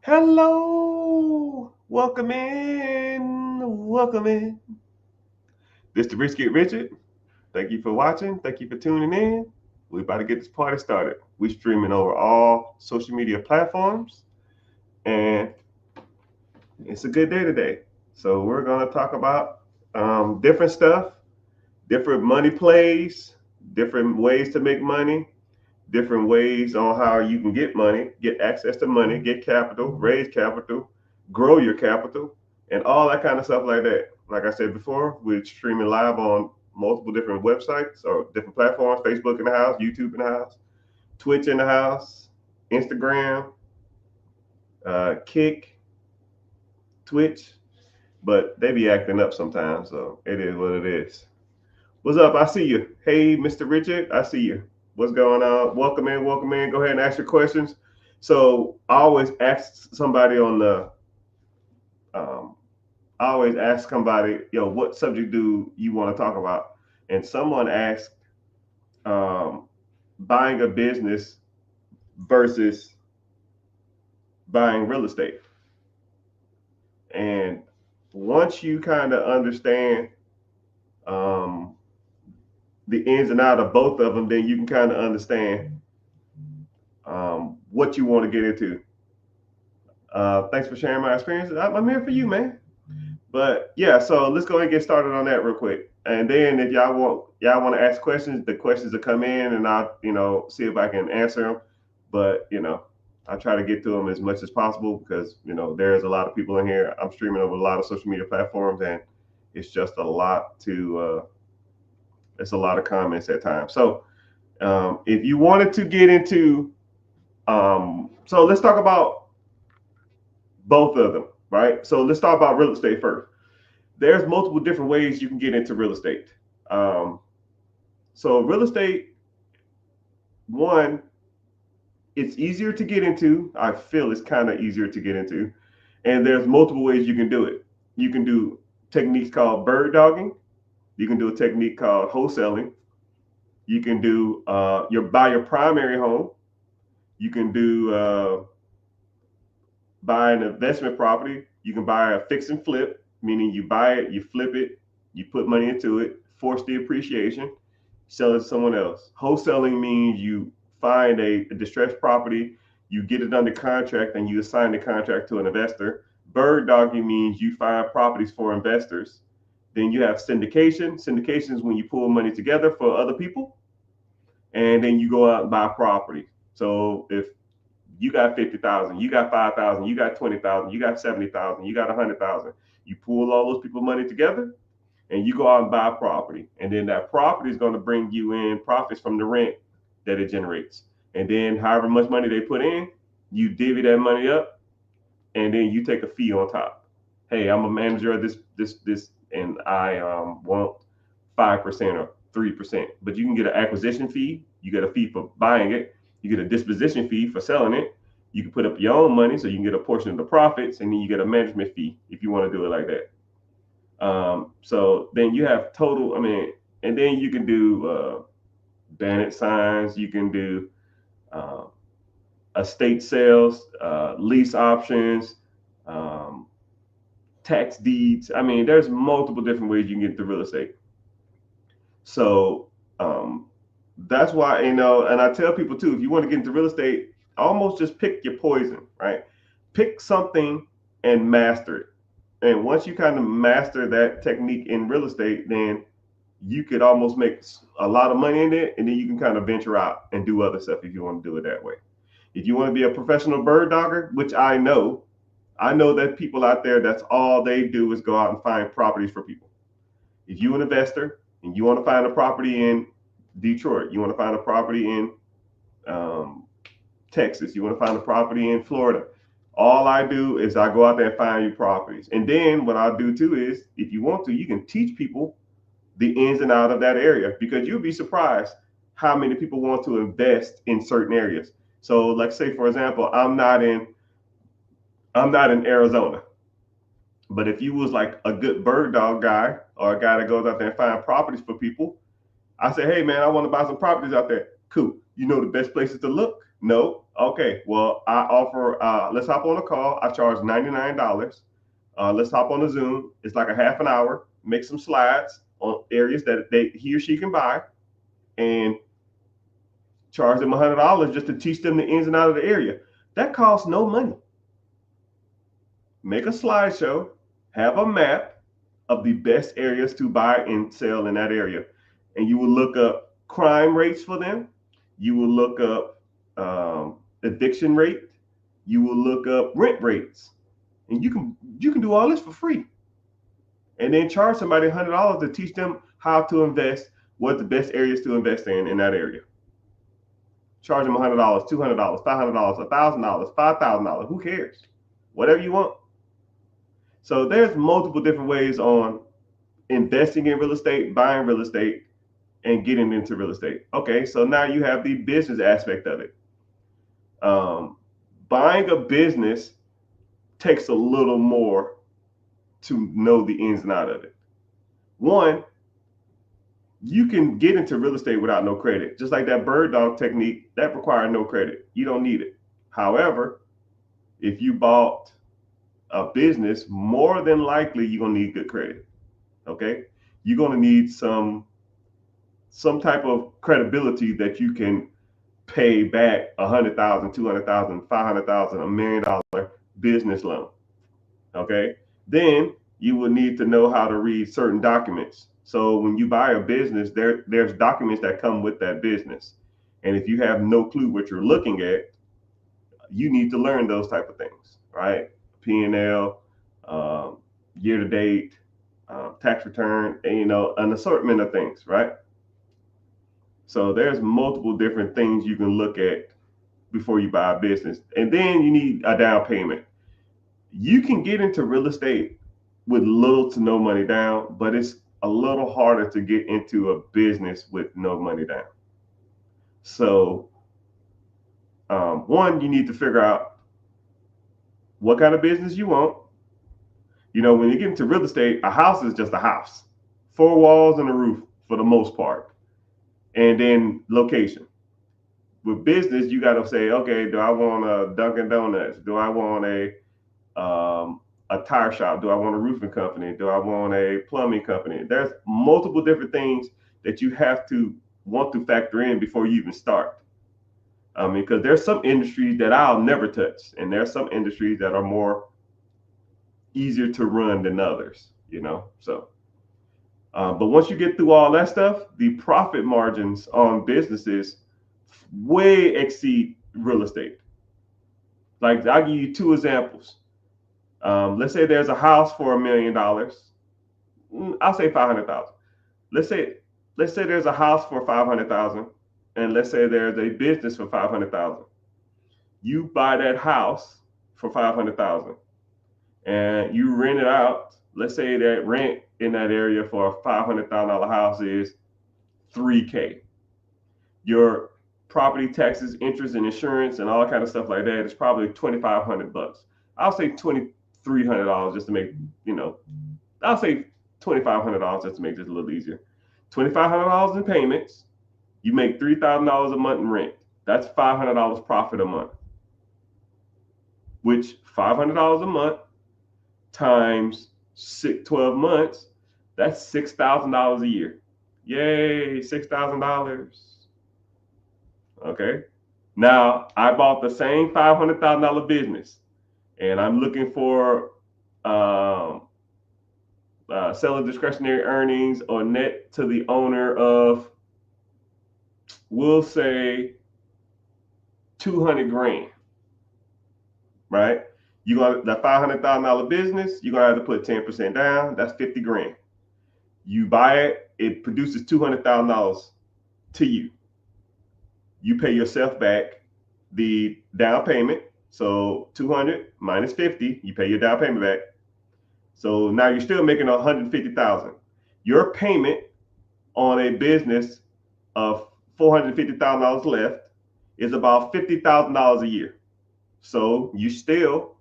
Hello, welcome in, welcome in. This the Rich Get Richard. Thank you for watching. Thank you for tuning in. We're about to get this party started. We're streaming over all social media platforms, and it's a good day today. So we're gonna talk about different stuff, different money plays, different ways to make money, different ways on how you can get money, get access to money, get capital, raise capital, grow your capital, and all that kind of stuff like that. Like I said before, we're streaming live on multiple different websites or different platforms: Facebook in the house, YouTube in the house, Twitch in the house, Instagram, Kick, Twitch. But they be acting up sometimes, so it is what it is. What's up? I see you. Hey, Mr. Richard, I see you. What's going on? Welcome in, welcome in. Go ahead and ask your questions. So I always ask somebody on the, um, I always ask somebody, what subject do you want to talk about? And someone asked, um, buying a business versus buying real estate. And once you kind of understand um, the ins and out of both of them, then you can kind of understand what you want to get into. Thanks for sharing my experiences. I'm here for you, man. But yeah, so let's go ahead and get started on that real quick. And then if y'all want to ask questions, the questions will come in, and I'll see if I can answer them. But I try to get to them as much as possible because there's a lot of people in here. I'm streaming over a lot of social media platforms, and it's just a lot to. It's a lot of comments at times. So if you wanted to get into, so let's talk about both of them, right? So let's talk about real estate first. There's multiple different ways you can get into real estate. Um, so real estate, one, it's easier to get into. I feel it's kind of easier to get into, and there's multiple ways you can do it. You can do techniques called bird dogging. You can do a technique called wholesaling. You can do buy your primary home. You can do buy an investment property. You can buy a fix and flip, meaning you buy it, you flip it, you put money into it, force the appreciation, sell it to someone else. Wholesaling means you find a distressed property, you get it under contract, and you assign the contract to an investor. Bird dogging means you find properties for investors. Then you have syndication. Syndication is when you pull money together for other people, and then you go out and buy property. So if you got 50,000, you got 5,000, you got 20,000, you got 70,000, you got 100,000. You pool all those people money together, and you go out and buy property, and then that property is going to bring you in profits from the rent that it generates, and then however much money they put in, you divvy that money up, and then you take a fee on top. Hey, I'm a manager of this, and I want 5% or 3%, but you can get an acquisition fee, you get a fee for buying it, you get a disposition fee for selling it. You can put up your own money so you can get a portion of the profits, and then you get a management fee if you want to do it like that. So then you have total. I mean, and then you can do bandit signs. You can do uh, estate sales, lease options, um, tax deeds. I mean, there's multiple different ways you can get into real estate. So that's why, and I tell people too, if you want to get into real estate, almost just pick your poison, right? Pick something and master it. And once you kind of master that technique in real estate, then you could almost make a lot of money in it, and then you can kind of venture out and do other stuff if you want to do it that way. If you want to be a professional bird dogger, which I know that people out there, that's all they do is go out and find properties for people. If you're an investor and you want to find a property in Detroit, you want to find a property in um, Texas, you want to find a property in Florida, all I do is I go out there and find you properties. And then what I'll do too is, if you want to, you can teach people the ins and out of that area, because you'll be surprised how many people want to invest in certain areas. So, like say for example, I'm not in Arizona, but if you was like a good bird dog guy or a guy that goes out there and find properties for people, I say, hey man, I want to buy some properties out there. Cool. You know the best places to look? No. Okay. Well, I offer. Let's hop on a call. I charge $99. Let's hop on a Zoom. It's like a half an hour. Make some slides on areas that he or she can buy, and charge them $100 just to teach them the ins and outs of the area. That costs no money. Make a slideshow. Have a map of the best areas to buy and sell in that area, and you will look up crime rates for them. You will look up eviction rate. You will look up rent rates, and you can do all this for free, and then charge somebody $100 to teach them how to invest, what the best areas to invest in that area. Charge them $100, $200, $500, $1,000, $5,000. Who cares? Whatever you want. So there's multiple different ways on investing in real estate, buying real estate, and getting into real estate. Okay, so now you have the business aspect of it. Buying a business takes a little more to know the ins and outs of it. One, you can get into real estate without no credit. Just like that bird dog technique, that requires no credit. You don't need it. However, if you bought a business, more than likely you're gonna need good credit. Okay, you're gonna need some type of credibility that you can pay back $100,000, $200,000, $500,000, $1 million business loan. Okay, then you will need to know how to read certain documents. So when you buy a business, there's documents that come with that business, and if you have no clue what you're looking at, you need to learn those type of things, right? P&L, year to date, tax return, and an assortment of things, right? So there's multiple different things you can look at before you buy a business, and then you need a down payment. You can get into real estate with little to no money down, but it's a little harder to get into a business with no money down. So, one, you need to figure out what kind of business you want. When you get into real estate, a house is just a house, 4 walls and a roof for the most part, and then location. With business, you got to say, okay, do I want a Dunkin' Donuts? Do I want a tire shop? Do I want a roofing company? Do I want a plumbing company? There's multiple different things that you have to want to factor in before you even start. Because there's some industries that I'll never touch, and there's some industries that are more easier to run than others, So, but once you get through all that stuff, the profit margins on businesses way exceed real estate. Like, I'll give you 2 examples. Let's say there's a house for $1 million. I'll say 500,000. Let's say there's a house for 500,000, and let's say there's a business for 500,000. You buy that house for 500,000, and you rent it out. Let's say that rent in that area for a $500,000 house is $3,000. Your property taxes, interest, and insurance, and all kind of stuff like that is probably $2,500. I'll say $2,300 just to make, I'll say $2,500 just to make this a little easier. $2,500 in payments. You make $3,000 a month in rent. That's $500 profit a month. Which $500 a month times 12 months, that's $6,000 a year. Yay, $6,000. Okay. Now I bought the same $500,000 business, and I'm looking for selling discretionary earnings or net to the owner of, we'll say, 200 grand. Right? You got that $500,000 business. You're gonna have to put 10% down. That's 50 grand. You buy it. It produces $200,000 to you. You pay yourself back the down payment. So 200 minus 50, you pay your down payment back. So now you're still making 150,000. Your payment on a business of $450,000 left is about $50,000 a year. So you still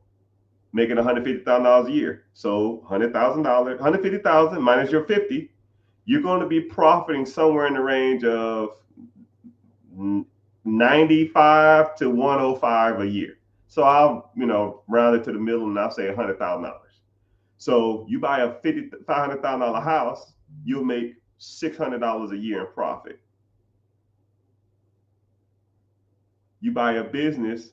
making $150,000 a year. So $100,000, $150,000 minus your 50, you're going to be profiting somewhere in the range of 95 to 105 a year. So I'll, round it to the middle and I'll say $100,000. So you buy a $500,000 house, you'll make $600 a year in profit. You buy a business,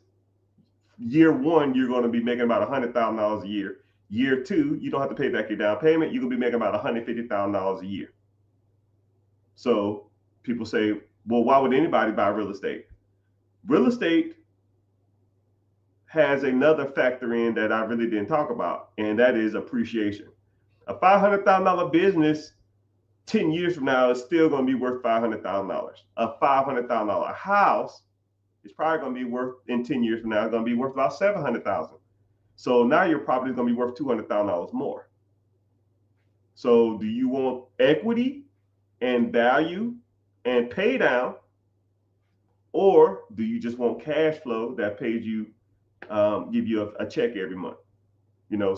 year one, you're going to be making about $100,000 a year. Year two, you don't have to pay back your down payment. You're going to be making about $150,000 a year. So people say, well, why would anybody buy real estate? Real estate has another factor in that I really didn't talk about, and that is appreciation. A $500,000 business 10 years from now is still going to be worth $500,000. A $500,000 house is probably going to be worth, in 10 years from now, going to be worth about $700,000. So now your property is going to be worth $200,000 more. So do you want equity and value and pay down, or do you just want cash flow that pays you, give you a check every month?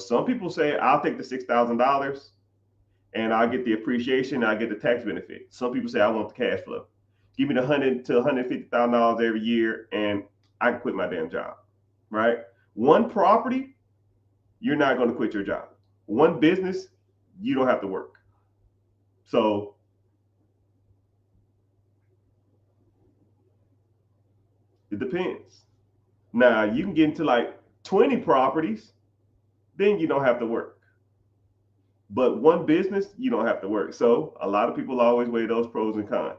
Some people say, I'll take the $6,000 and I'll get the appreciation, I get the tax benefit. Some people say, I want the cash flow. Give me the $100,000 to $150,000 every year and I can quit my damn job, right? One property, you're not going to quit your job. One business, you don't have to work. So it depends. Now you can get into like 20 properties, then you don't have to work. But one business, you don't have to work. So a lot of people always weigh those pros and cons.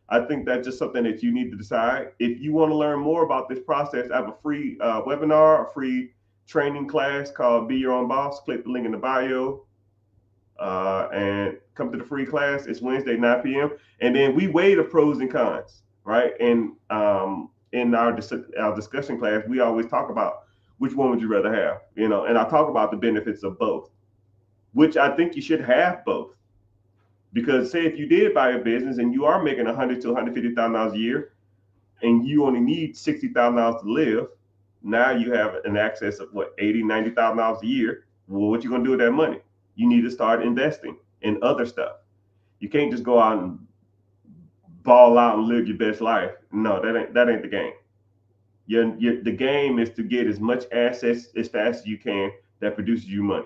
I think that's just something that you need to decide. If you want to learn more about this process, I have a free webinar, a free training class called Be Your Own Boss. Click the link in the bio and come to the free class. It's Wednesday, 9 p.m. And then we weigh the pros and cons, right? And in our discussion class, we always talk about which one would you rather have, and I talk about the benefits of both, which I think you should have both. Because say if you did buy a business and you are making $100,000 to $150,000 a year and you only need $60,000 to live, now you have an excess of what, $80,000, $90,000 a year. Well, what you gonna do with that money? You need to start investing in other stuff. You can't just go out and ball out and live your best life. No, that ain't the game. The game is to get as much assets as fast as you can that produces you money.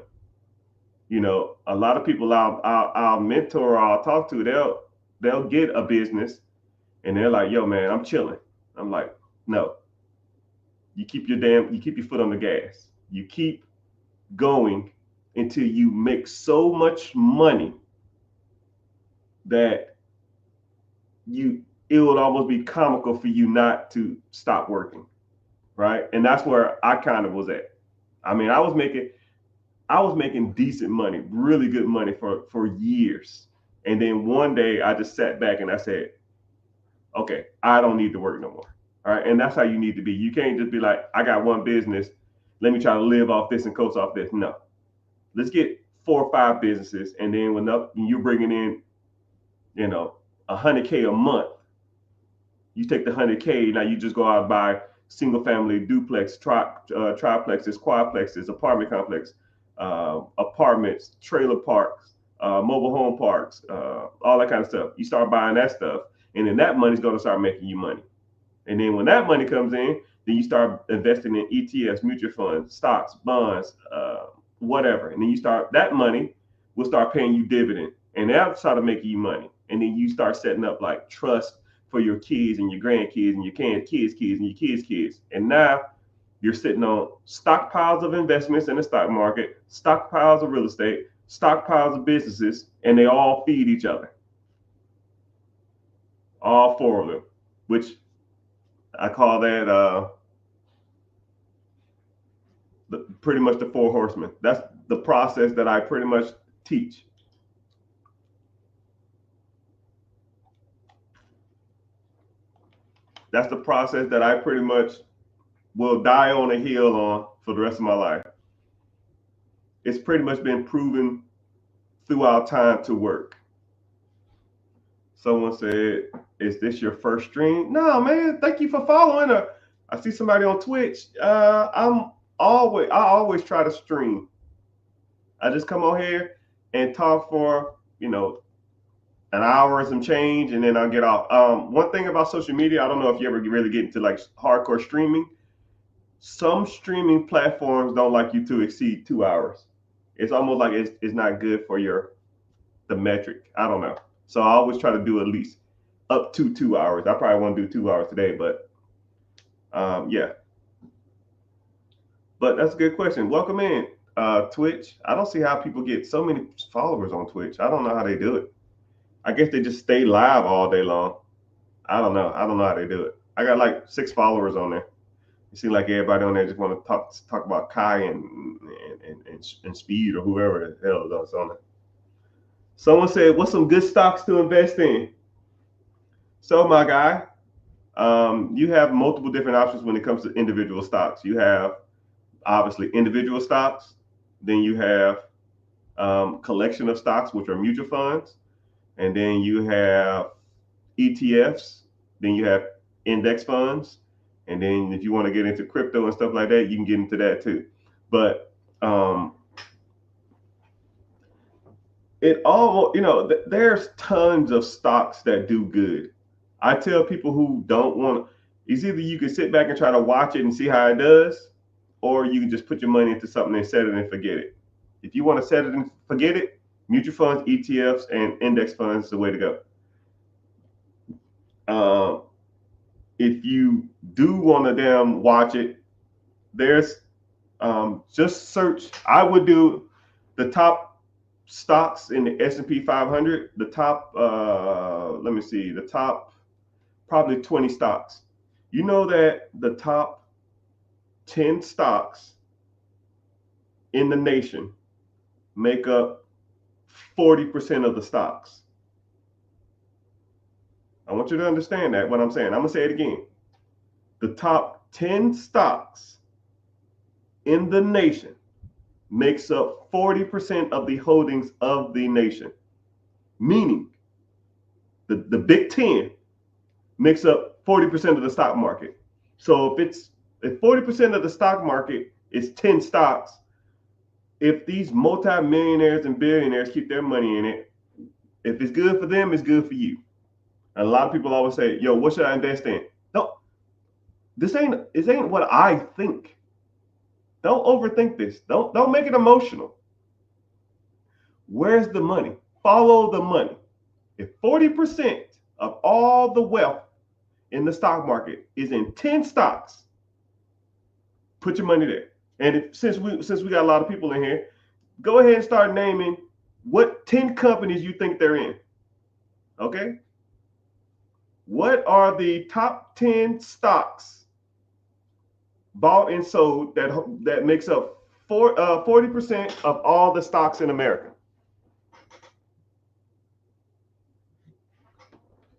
A lot of people I'll mentor or I'll talk to, they'll get a business and they're like, yo, man, I'm chilling. I'm like, no, you keep your foot on the gas. You keep going until you make so much money that it would almost be comical for you not to stop working. Right. And that's where I kind of was at. I mean, I was making decent money, really good money for years. And then one day I just sat back and I said, okay, I don't need to work no more. All right. And that's how you need to be. You can't just be like, I got one business. Let me try to live off this and coast off this. No, let's get 4 or 5 businesses. And then when you're bringing in, $100K a month, you take the $100K. Now you just go out and buy single family duplex, triplexes, quadplexes, apartment complex, apartments, trailer parks, mobile home parks, all that kind of stuff. You start buying that stuff, and then that money's going to start making you money. And then when that money comes in, then you start investing in ETFs, mutual funds, stocks, bonds, whatever. And then that money will start paying you dividend, and that'll start to make you money. And then you start setting up like trust for your kids and your grandkids and your kids' kids and your kids' kids. And now you're sitting on stockpiles of investments in the stock market, stockpiles of real estate, stockpiles of businesses, and they all feed each other. All 4 of them, which I call that pretty much the 4 horsemen. That's the process that I pretty much teach. That's the process that I pretty much will die on a hill on for the rest of my life. It's pretty much been proven throughout time to work. Someone said, is this your first stream? No, man, thank you for following. I see somebody on Twitch. I always try to stream. I just come on here and talk for, an hour and some change, and then I'll get off. One thing about social media, I don't know if you ever really get into like hardcore streaming. Some streaming platforms don't like you to exceed 2 hours. It's almost like it's not good for the metric. I don't know. So I always try to do at least up to 2 hours. I probably want to do 2 hours today, but yeah. But that's a good question. Welcome in, Twitch. I don't see how people get so many followers on Twitch. I don't know how they do it. I guess they just stay live all day long. I don't know. I don't know how they do it. I got like 6 followers on there. It seems like everybody on there just want to talk about Kai and Speed or whoever the hell is on there. Someone said, "What's some good stocks to invest in?" So, my guy, you have multiple different options when it comes to individual stocks. You have obviously individual stocks, then you have collection of stocks, which are mutual funds, and then you have ETFs, then you have index funds, and then if you want to get into crypto and stuff like that, you can get into that too. But it all, there's tons of stocks that do good. I tell people who don't want, it's either you can sit back and try to watch it and see how it does, or you can just put your money into something and set it and forget it. If you want to set it and forget it, mutual funds, ETFs, and index funds is the way to go. If you do want to watch it, there's just search. I would do the top stocks in the S&P 500. The top, let me see, the top probably 20 stocks. You know that the top 10 stocks in the nation make up 40% of the stocks. I want you to understand that, what I'm saying. I'm going to say it again. The top 10 stocks in the nation makes up 40% of the holdings of the nation. Meaning, the Big 10 makes up 40% of the stock market. So if 40% of the stock market is 10 stocks, if these multi-millionaires and billionaires keep their money in it, if it's good for them, it's good for you. And a lot of people always say, "Yo, what should I invest in?" No, this ain't what I think. Don't overthink this. Don't make it emotional. Where's the money? Follow the money. If 40% of all the wealth in the stock market is in 10 stocks, put your money there. And since we got a lot of people in here, go ahead and start naming what 10 companies you think they're in. Okay? What are the top 10 stocks bought and sold that makes up 40% of all the stocks in America?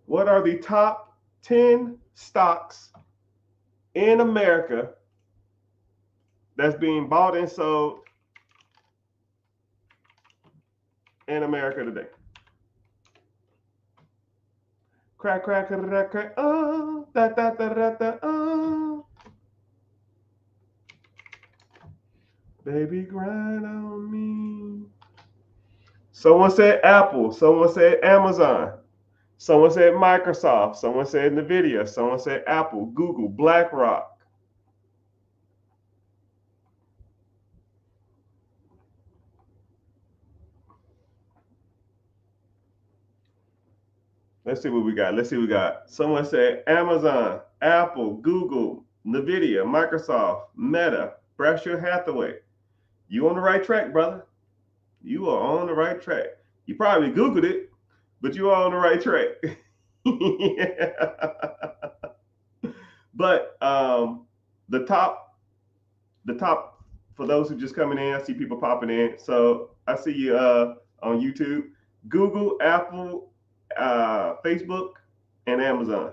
What are the top 10 stocks in America that's being bought and sold in America today? Crack, crack, crack, crack, oh, da, da, da, da, da, oh. Baby, grind on me. Someone said Apple. Someone said Amazon. Someone said Microsoft. Someone said NVIDIA. Someone said Apple, Google, BlackRock. Let's see what we got. Someone said Amazon, Apple, Google, NVIDIA, Microsoft, Meta, Berkshire Hathaway. You on the right track, brother. You are on the right track. You probably Googled it, but you are on the right track. But the top, for those who just coming in, I see people popping in. So I see you on YouTube, Google, Apple, Facebook, and Amazon.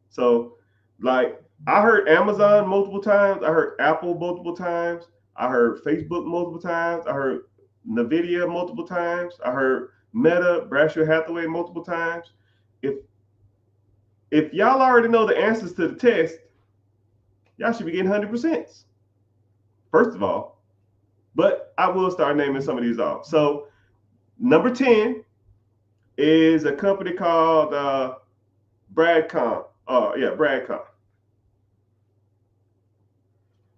So like I heard Amazon multiple times, I heard Apple multiple times, I heard Facebook multiple times, I heard NVIDIA multiple times, I heard Meta, Berkshire Hathaway multiple times. If y'all already know the answers to the test, y'all should be getting 100%. First of all, but I will start naming some of these off. So number 10, is a company called Bradcom. Yeah, Bradcom.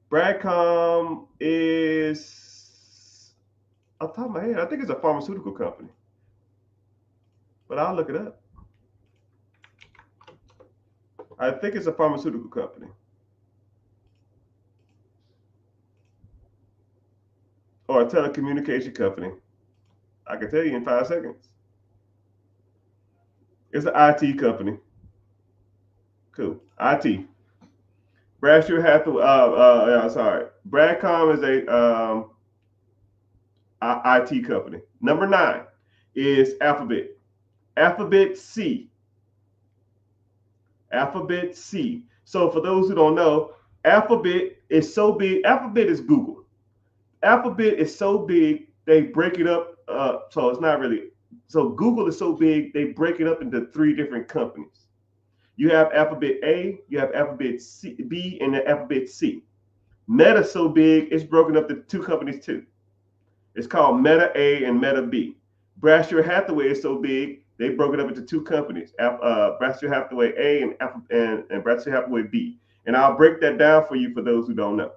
Bradcom is, off the top of my head, I think it's a pharmaceutical company, but I'll look it up. I think it's a pharmaceutical company. Or a telecommunication company. I can tell you in 5 seconds. It's an IT company. Cool. IT. Bradshaw Hathaway. Sorry. Bradcom is a IT company. Number 9 is Alphabet. Alphabet C. Alphabet C. So for those who don't know, Alphabet is so big. Alphabet is Google. Alphabet is so big they break it up. So it's not really. So Google is so big they break it up into 3 different companies. You have Alphabet A, you have Alphabet C, B, and the Alphabet C. Meta is so big it's broken up to 2 companies too. It's called Meta A and Meta B. Bradshaw Hathaway is so big they broke it up into 2 companies, Bradshaw Hathaway A and Bradshaw Hathaway B. And I'll break that down for you for those who don't know.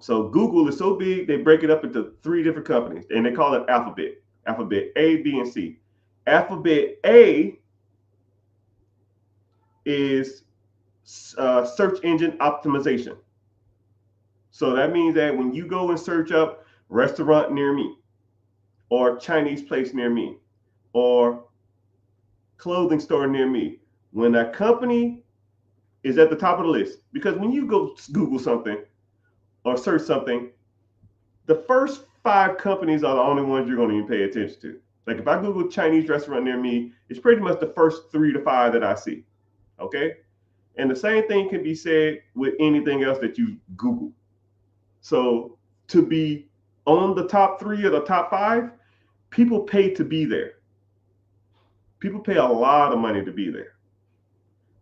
So Google is so big they break it up into 3 different companies, and they call it Alphabet. Alphabet A, B, and C. Alphabet A is search engine optimization. So that means that when you go and search up restaurant near me, or Chinese place near me, or clothing store near me, when that company is at the top of the list, because when you go Google something or search something, the first 5 companies are the only ones you're going to even pay attention to. Like if I Google Chinese restaurant near me, it's pretty much the first 3 to 5 that I see. Okay? And the same thing can be said with anything else that you Google. So to be on the top 3 or the top 5, people pay to be there. People pay a lot of money to be there.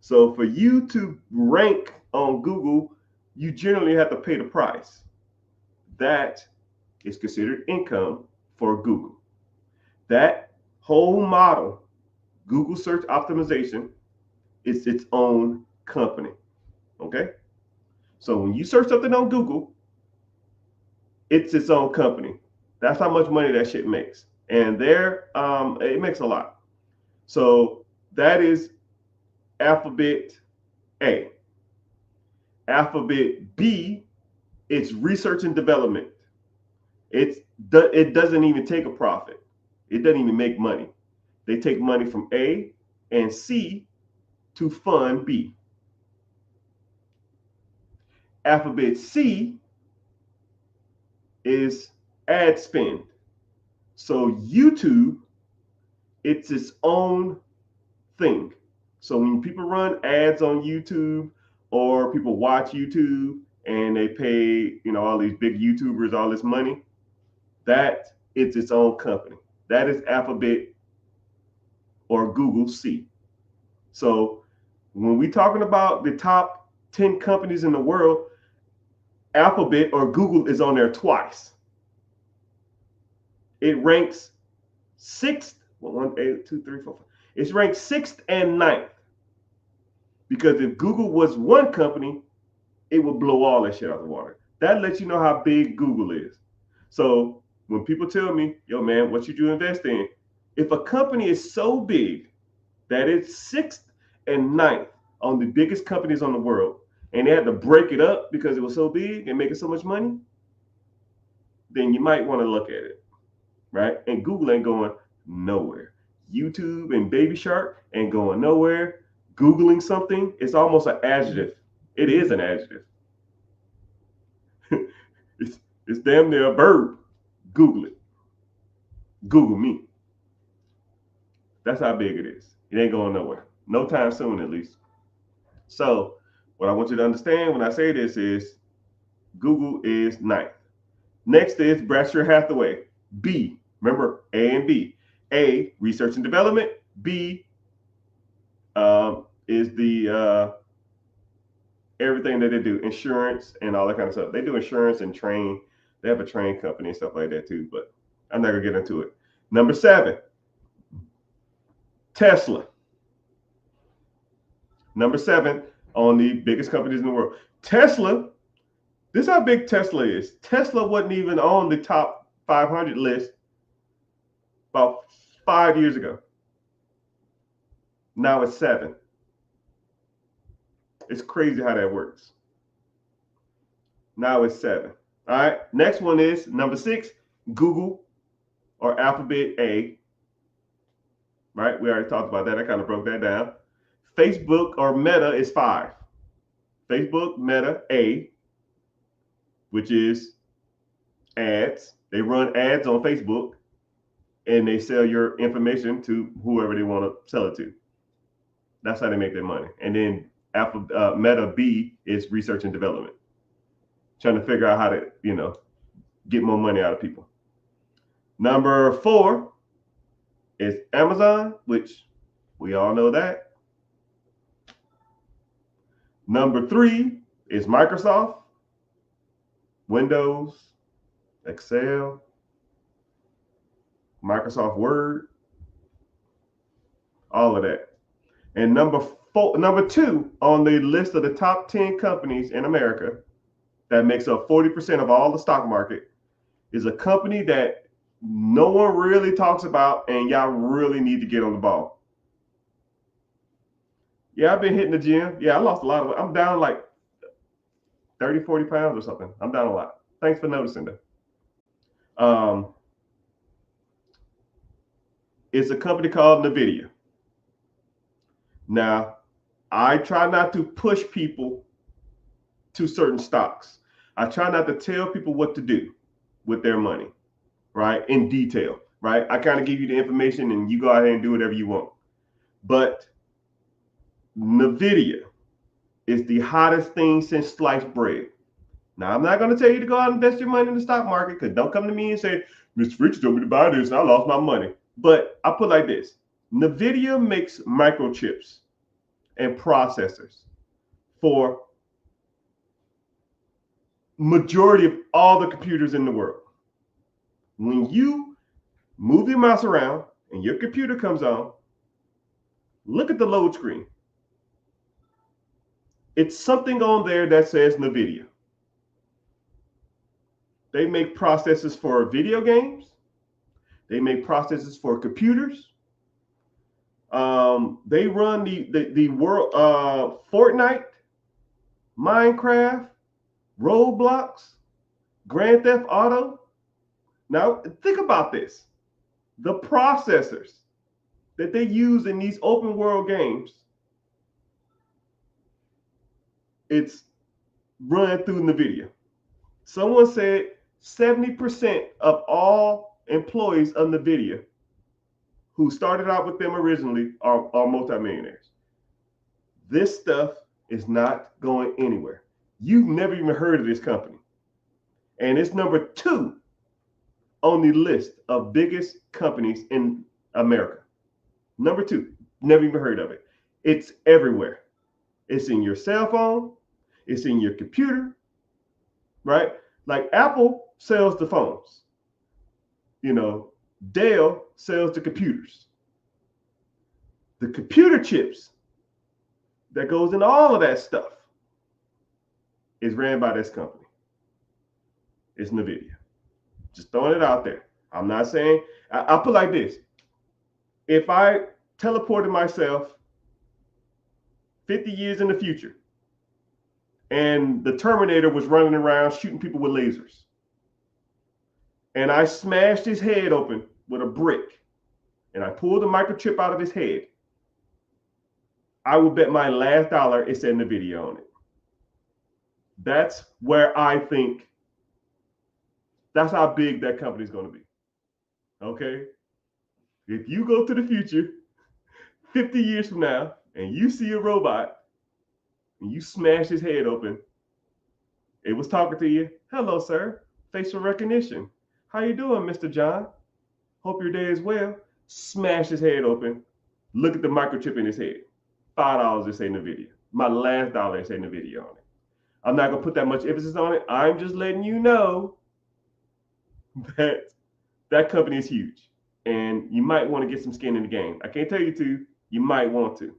So for you to rank on Google, you generally have to pay the price. That is considered income for Google. That whole model, Google search optimization, is its own company. Okay? So when you search something on Google, it's its own company. That's how much money that shit makes. And it makes a lot. So that is Alphabet A. Alphabet B, it's research and development. It doesn't even take a profit. It doesn't even make money. They take money from A and C to fund B. Alphabet C is ad spend. So YouTube, it's its own thing. So when people run ads on YouTube or people watch YouTube and they pay, all these big YouTubers all this money, that it's its own company. That is Alphabet or Google C. So when we're talking about the top 10 companies in the world, Alphabet or Google is on there twice. It ranks 6th, 1, 8, 2, 3, 4, 5. It's ranked 6th and 9th. Because if Google was one company, it would blow all that shit out of the water. That lets you know how big Google is. So when people tell me, yo man, what should you invest in? If a company is so big that it's 6th and 9th on the biggest companies on the world, and they had to break it up because it was so big and making so much money, then you might want to look at it, right? And Google ain't going nowhere. YouTube and Baby Shark ain't going nowhere. Googling something, it's almost an adjective. It is an adjective. it's damn near a verb. Google it. Google me. That's how big it is. It ain't going nowhere. No time soon, at least. So what I want you to understand when I say this is Google is 9th. Next is Bradshaw Hathaway. B. Remember, A and B. A, research and development. B is the everything that they do, insurance and all that kind of stuff. They do insurance and train. They have a train company and stuff like that too, but I'm not gonna get into it. Number 7, Tesla. Number 7 on the biggest companies in the world. Tesla, this is how big Tesla is. Tesla wasn't even on the top 500 list about 5 years ago. Now it's 7. It's crazy how that works. Now it's 7. All right. Next one is number 6, Google or Alphabet A. Right. We already talked about that. I kind of broke that down. Facebook or Meta is 5. Facebook, Meta, A, which is ads. They run ads on Facebook and they sell your information to whoever they want to sell it to. That's how they make their money. And then Meta B is research and development, trying to figure out how to, get more money out of people. Number 4 is Amazon, which we all know that. Number 3 is Microsoft, Windows, Excel, Microsoft Word, all of that. And number 2 on the list of the top 10 companies in America that makes up 40% of all the stock market is a company that no one really talks about, and y'all really need to get on the ball. Yeah, I've been hitting the gym. Yeah, I lost a lot of weight. I'm down like 30, 40 pounds or something. I'm down a lot. Thanks for noticing though. It's a company called NVIDIA. Now, I try not to push people to certain stocks. I try not to tell people what to do with their money, right? In detail, right? I kind of give you the information and you go ahead and do whatever you want. But NVIDIA is the hottest thing since sliced bread. Now, I'm not going to tell you to go out and invest your money in the stock market, because don't come to me and say, Mr. Rich told me to buy this and I lost my money. But I put it like this. NVIDIA makes microchips and processors for majority of all the computers in the world. When you move your mouse around and your computer comes on, look at the load screen. It's something on there that says NVIDIA. They make processors for video games. They make processors for computers. They run the world Fortnite, Minecraft, Roblox, Grand Theft Auto. Now think about this. The processors that they use in these open world games, it's run through NVIDIA. Someone said 70% of all employees of NVIDIA who started out with them originally are multimillionaires. This stuff is not going anywhere. You've never even heard of this company. And it's number 2 on the list of biggest companies in America. Number 2, never even heard of it. It's everywhere. It's in your cell phone. It's in your computer, right? Like Apple sells the phones. Dell sells the computers. The computer chips that goes into all of that stuff is ran by this company. It's NVIDIA. Just throwing it out there. I'm not saying, I'll put it like this. If I teleported myself 50 years in the future and the Terminator was running around shooting people with lasers, and I smashed his head open with a brick, and I pulled the microchip out of his head, I would bet my last dollar it said NVIDIA on it. That's where I think, that's how big that company is going to be. Okay? If you go to the future 50 years from now and you see a robot and you smash his head open, it was talking to you. Hello, sir. Facial recognition. How you doing, Mr. John? Hope your day is well. Smash his head open. Look at the microchip in his head. $5 to say NVIDIA. My last dollar to say NVIDIA on it. I'm not going to put that much emphasis on it. I'm just letting you know that that company is huge. And you might want to get some skin in the game. I can't tell you to, you might want to.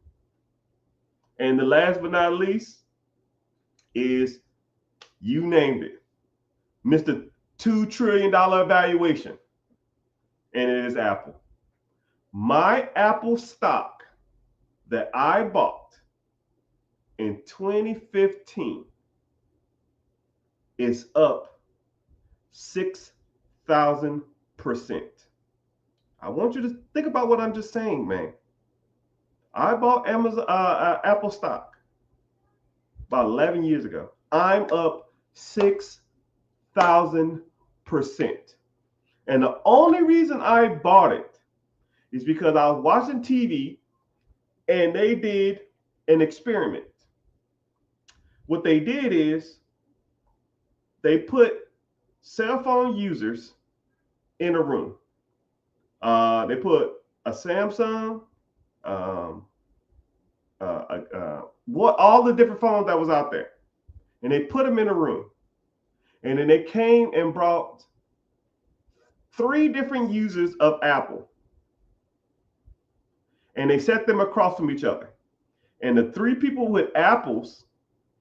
And the last but not least is, you named it, Mr. $2 trillion valuation. And it is Apple. My Apple stock that I bought in 2015 is up 6,000%. I want you to think about what I'm just saying, man. I bought Apple stock about 11 years ago. I'm up 6,000%. And the only reason I bought it is because I was watching TV and they did an experiment. What they did is they put cell phone users in a room. They put a Samsung, what all the different phones that was out there, and they put them in a room. And then they came and brought 3 different users of Apple, and they set them across from each other. And the 3 people with Apples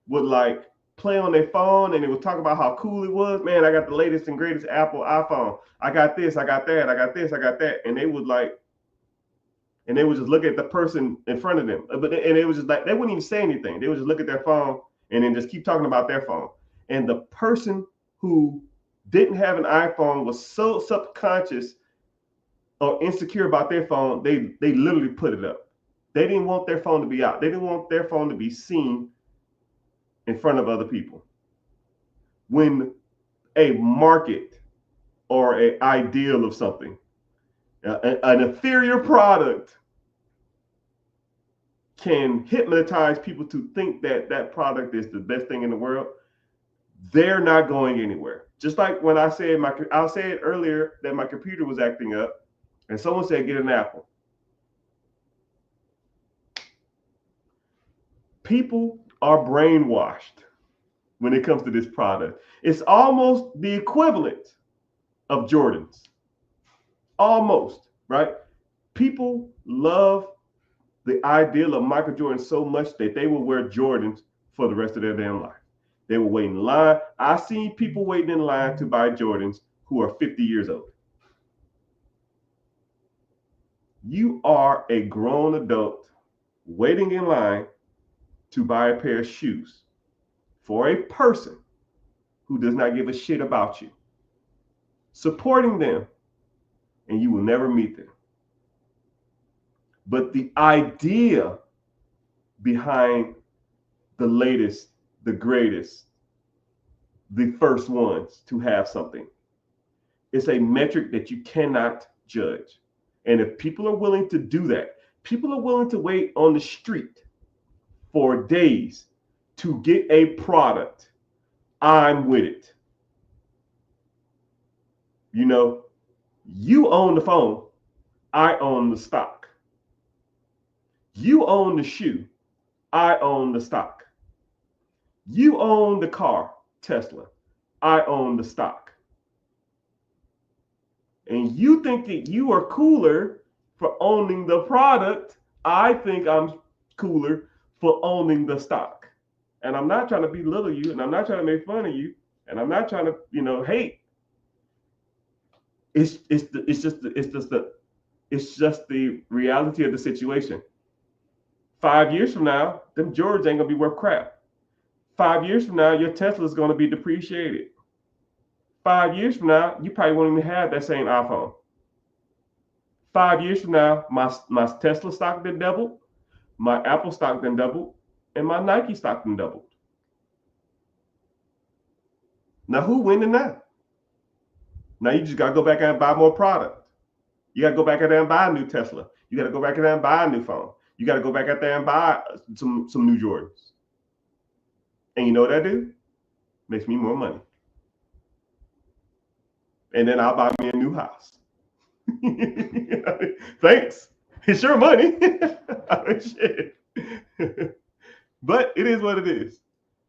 would like play on their phone, and they would talk about how cool it was. Man, I got the latest and greatest Apple iPhone. I got this, I got that, I got this, I got that. And they would just look at the person in front of them. And it was just like, they wouldn't even say anything. They would just look at their phone and then just keep talking about their phone. And the person who didn't have an iPhone was so subconscious or insecure about their phone, they literally put it up. They didn't want their phone to be out. They didn't want their phone to be seen in front of other people. When a market or an ideal of something, an inferior product, can hypnotize people to think that that product is the best thing in the world, they're not going anywhere. Just like when I said I said earlier that my computer was acting up, and someone said get an Apple. People are brainwashed when it comes to this product. It's almost the equivalent of Jordans. Almost, right? People love the ideal of Michael Jordan so much that they will wear Jordans for the rest of their damn life. They will wait in line. I've seen people waiting in line to buy Jordans who are 50 years old. You are a grown adult waiting in line to buy a pair of shoes for a person who does not give a shit about you, supporting them, and you will never meet them. But the idea behind the latest, the greatest, the first ones to have something, it's a metric that you cannot judge. And if people are willing to do that, people are willing to wait on the street for days to get a product, I'm with it. You know, you own the phone, I own the stock. You own the shoe, I own the stock. You own the car, Tesla, I own the stock. And you think that you are cooler for owning the product. I think I'm cooler for owning the stock. And I'm not trying to belittle you, and I'm not trying to make fun of you, and I'm not trying to, hate. It's just the reality of the situation. 5 years from now, them Jordans ain't gonna be worth crap. 5 years from now, your Tesla is gonna be depreciated. 5 years from now, you probably won't even have that same iPhone. 5 years from now, my Tesla stock then doubled, my Apple stock then doubled, and my Nike stock then doubled. Now, who winning now? Now you just gotta go back and buy more product. You gotta go back out there and buy a new Tesla. You gotta go back out there and buy a new phone. You gotta go back out there and buy some new Jordans. And you know what I do? Makes me more money. And then I'll buy me a new house. Thanks. It's your money. Shit. But it is what it is.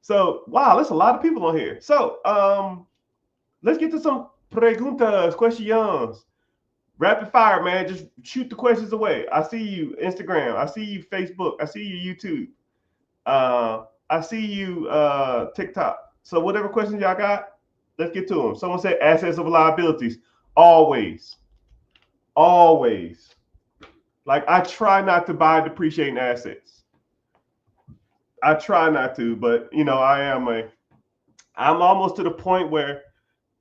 So, wow, there's a lot of people on here. So, let's get to some preguntas, questions. Rapid fire, man. Just shoot the questions away. I see you, Instagram. I see you, Facebook. I see you, YouTube. I see you, TikTok. So whatever questions y'all got, let's get to them. Someone said assets over liabilities. Always. Always. Like, I try not to buy depreciating assets. I try not to, but I'm almost to the point where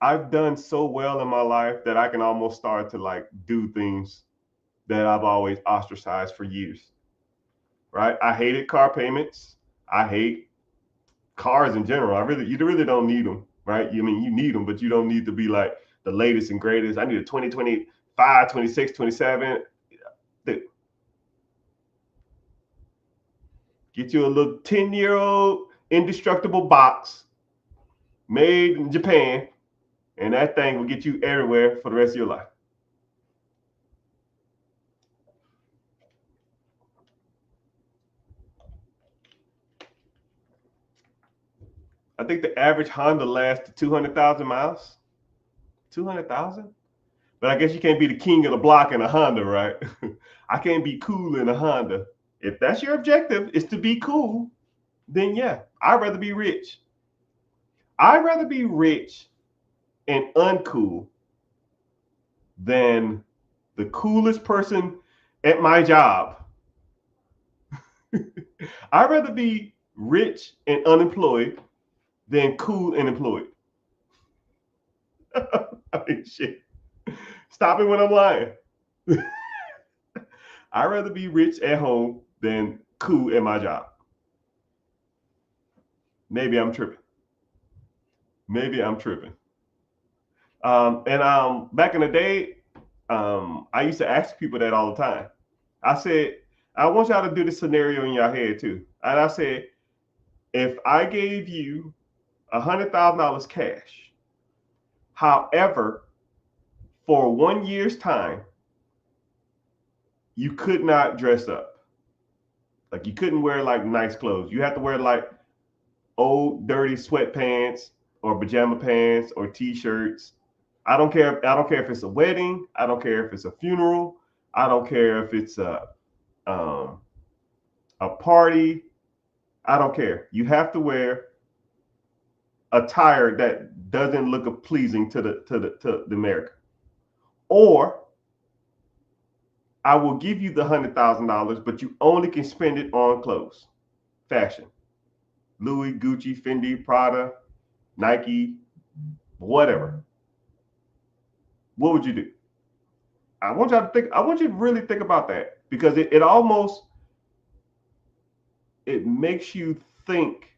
I've done so well in my life that I can almost start to like do things that I've always ostracized for years. Right? I hated car payments. I hate cars in general. You really don't need them, right? You mean you need them, but you don't need to be like the latest and greatest. I need a 2025, 26, 27. Get you a little 10-year-old indestructible box made in Japan, and that thing will get you everywhere for the rest of your life. I think the average Honda lasts 200,000 miles. 200,000? But I guess you can't be the king of the block in a Honda, right? I can't be cool in a Honda. If that's your objective, is to be cool, then yeah, I'd rather be rich. I'd rather be rich and uncool than the coolest person at my job. I'd rather be rich and unemployed than cool and employed. I mean, shit. Stop it when I'm lying. I'd rather be rich at home than cool at my job. Maybe I'm tripping. Back in the day, I used to ask people that all the time. I said, I want y'all to do this scenario in your head too. And I said, if I gave you $100,000 cash, however, for 1 year's time, you could not dress up. Like, you couldn't wear like nice clothes. You have to wear like old dirty sweatpants or pajama pants or t-shirts. I don't care if it's a wedding. I don't care if it's a funeral. I don't care if it's a party. I don't care. You have to wear attire that doesn't look pleasing to the American. Or I will give you the $100,000, but you only can spend it on clothes, fashion, Louis, Gucci, Fendi, Prada, Nike, whatever. What would you do? I want you to really think about that, because it makes you think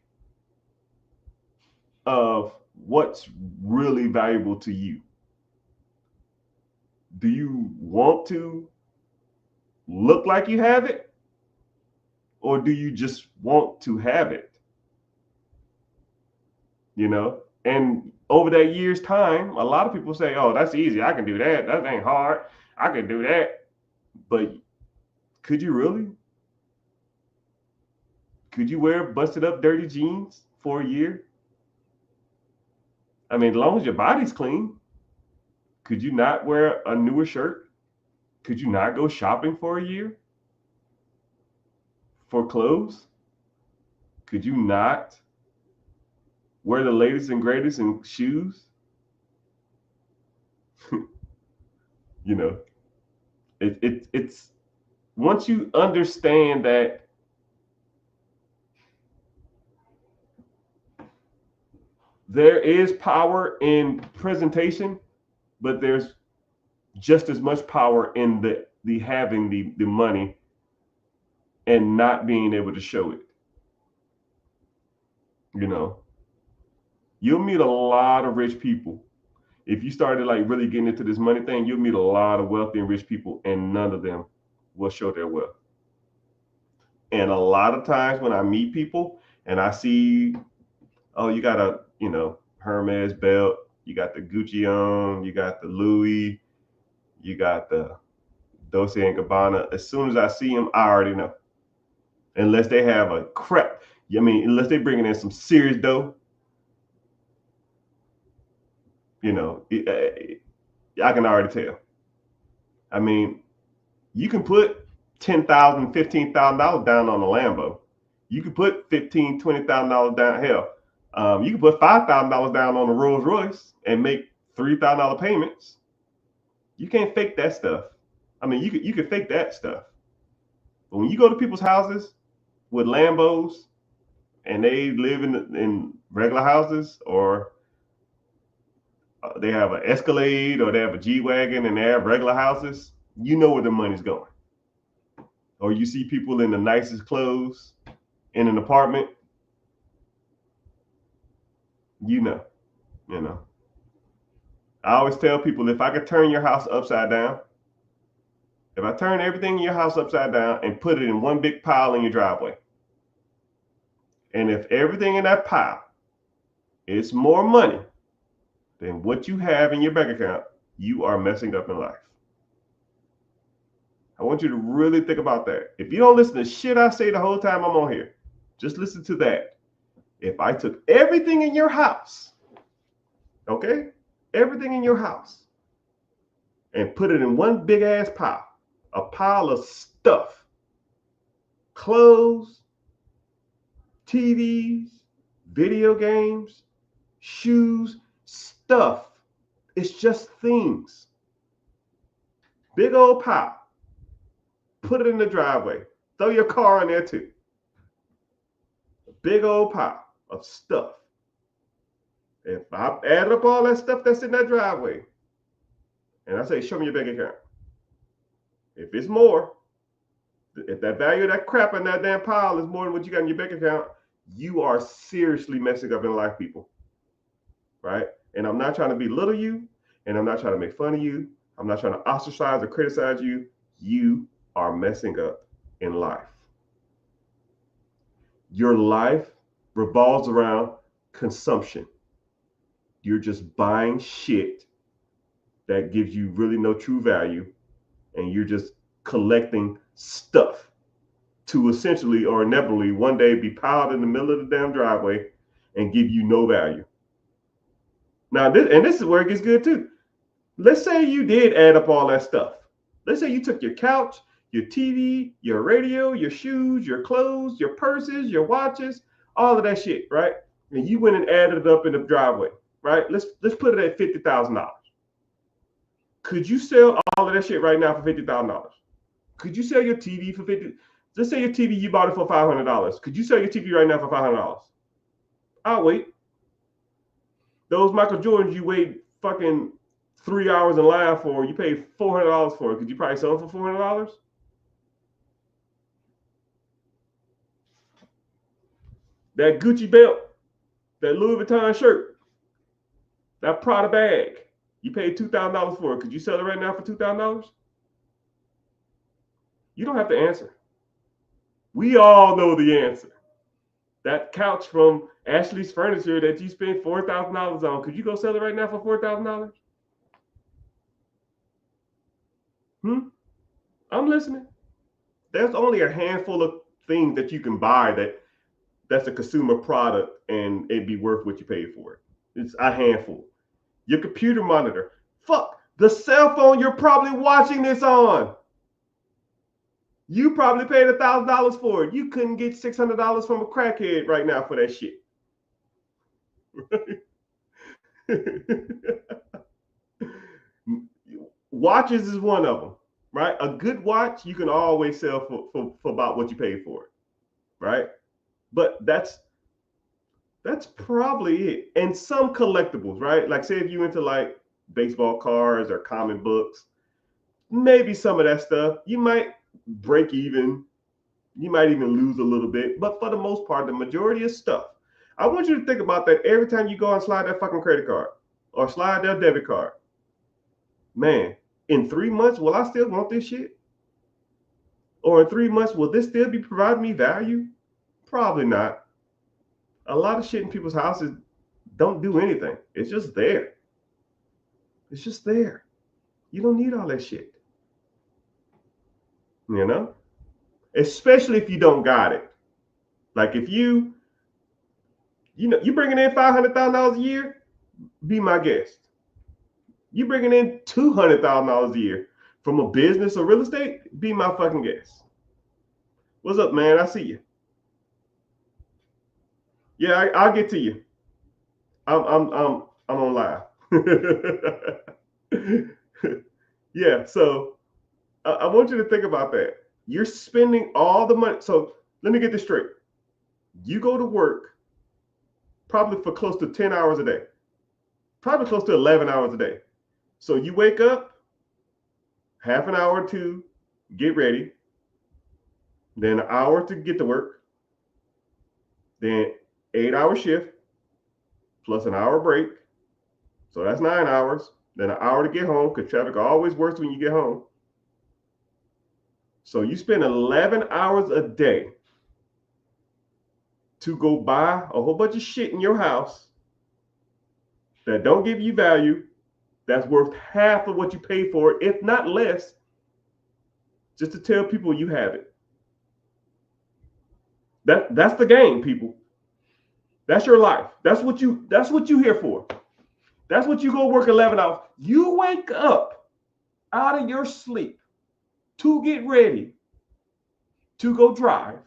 of what's really valuable to you. Do you want to look like you have it, or do you just want to have it? And over that year's time, a lot of people say, oh, that's easy, I can do that, that ain't hard, I can do that. But could you really? Could you wear busted up dirty jeans for a year? I mean, as long as your body's clean. Could you not wear a newer shirt? Could you not go shopping for a year for clothes? Could you not wear the latest and greatest in shoes? It's once you understand that there is power in presentation, but there's just as much power in the having the money and not being able to show it. You'll meet a lot of rich people. If you started like really getting into this money thing, you'll meet a lot of wealthy and rich people, and none of them will show their wealth. And a lot of times when I meet people and I see, oh, you got a Hermes belt, you got the Gucci on, you got the Louis, you got the Dolce and Gabbana. As soon as I see them, I already know. Unless they have unless they're bringing in some serious dough, I can already tell. I mean, you can put $10,000, $15,000 down on a Lambo. You can put $15,000, $20,000 down. Hell, you can put $5,000 down on a Rolls Royce and make $3,000 payments. You can't fake that stuff. I mean, you can fake that stuff. But when you go to people's houses with Lambos and they live in regular houses, or they have an Escalade, or they have a G-Wagon and they have regular houses, you know where the money's going. Or you see people in the nicest clothes in an apartment, you know. I always tell people, if I could turn your house upside down, if I turn everything in your house upside down and put it in one big pile in your driveway, and if everything in that pile is more money than what you have in your bank account, you are messing up in life. I want you to really think about that. If you don't listen to shit I say the whole time I'm on here, just listen to that. If I took everything in your house, okay, everything in your house, and put it in one big ass pile, a pile of stuff, clothes, TVs, video games, shoes, stuff. It's just things. Big old pile. Put it in the driveway. Throw your car in there too. A big old pile of stuff. If I add up all that stuff that's in that driveway, and I say, show me your bank account. If it's more, if that value of that crap in that damn pile is more than what you got in your bank account, you are seriously messing up in life, people. Right? And I'm not trying to belittle you, and I'm not trying to make fun of you. I'm not trying to ostracize or criticize you. You are messing up in life. Your life revolves around consumption. You're just buying shit that gives you really no true value, and you're just collecting stuff to essentially or inevitably one day be piled in the middle of the damn driveway and give you no value. Now, this is where it gets good too. Let's say you did add up all that stuff. Let's say you took your couch, your TV, your radio, your shoes, your clothes, your purses, your watches, all of that shit, right? And you went and added it up in the driveway, right? Let's put it at $50,000. Could you sell all of that shit right now for $50,000? Could you sell your TV for $50,000? Let's say your TV, you bought it for $500. Could you sell your TV right now for $500? I'll wait. Those Michael Jordans you wait fucking 3 hours in line for, you paid $400 for it. Could you probably sell them for $400? That Gucci belt, that Louis Vuitton shirt, that Prada bag, you paid $2,000 for it. Could you sell it right now for $2,000? You don't have to answer. We all know the answer. That couch from Ashley's Furniture that you spent $4,000 on, could you go sell it right now for $4,000? I'm listening. There's only a handful of things that you can buy that's a consumer product and it'd be worth what you paid for it. It's a handful. Your computer monitor. Fuck, the cell phone you're probably watching this on. You probably paid $1,000 for it. You couldn't get $600 from a crackhead right now for that shit. Watches is one of them, right? A good watch you can always sell for about what you paid for it, right? But that's probably it. And some collectibles, right? Like say if you into like baseball cards or comic books, maybe some of that stuff you might break even. You might even lose a little bit, but for the most part, the majority of stuff, I want you to think about that every time you go and slide that fucking credit card or slide that debit card. Man, in 3 months, will I still want this shit? Or in 3 months, will this still be providing me value? Probably not. A lot of shit in people's houses don't do anything. It's just there. It's just there. You don't need all that shit. You know? Especially if you don't got it. Like if you bringing in $500,000 a year, be my guest. You bringing in $200,000 a year, from a business or real estate, be my fucking guest. What's up, man? I see you. Yeah, I'll get to you. I'm on live. Yeah, so I want you to think about that. You're spending all the money. So let me get this straight. You go to work probably for close to 10 hours a day, probably close to 11 hours a day. So you wake up, half an hour to get ready, then an hour to get to work, then 8-hour shift plus an hour break. So that's 9 hours. Then an hour to get home because traffic always works when you get home. So you spend 11 hours a day to go buy a whole bunch of shit in your house that don't give you value, that's worth half of what you pay for it, if not less, just to tell people you have it. That's the game, people. That's your life. That's what you here for. That's what you go work 11 hours. You wake up out of your sleep to get ready to go drive,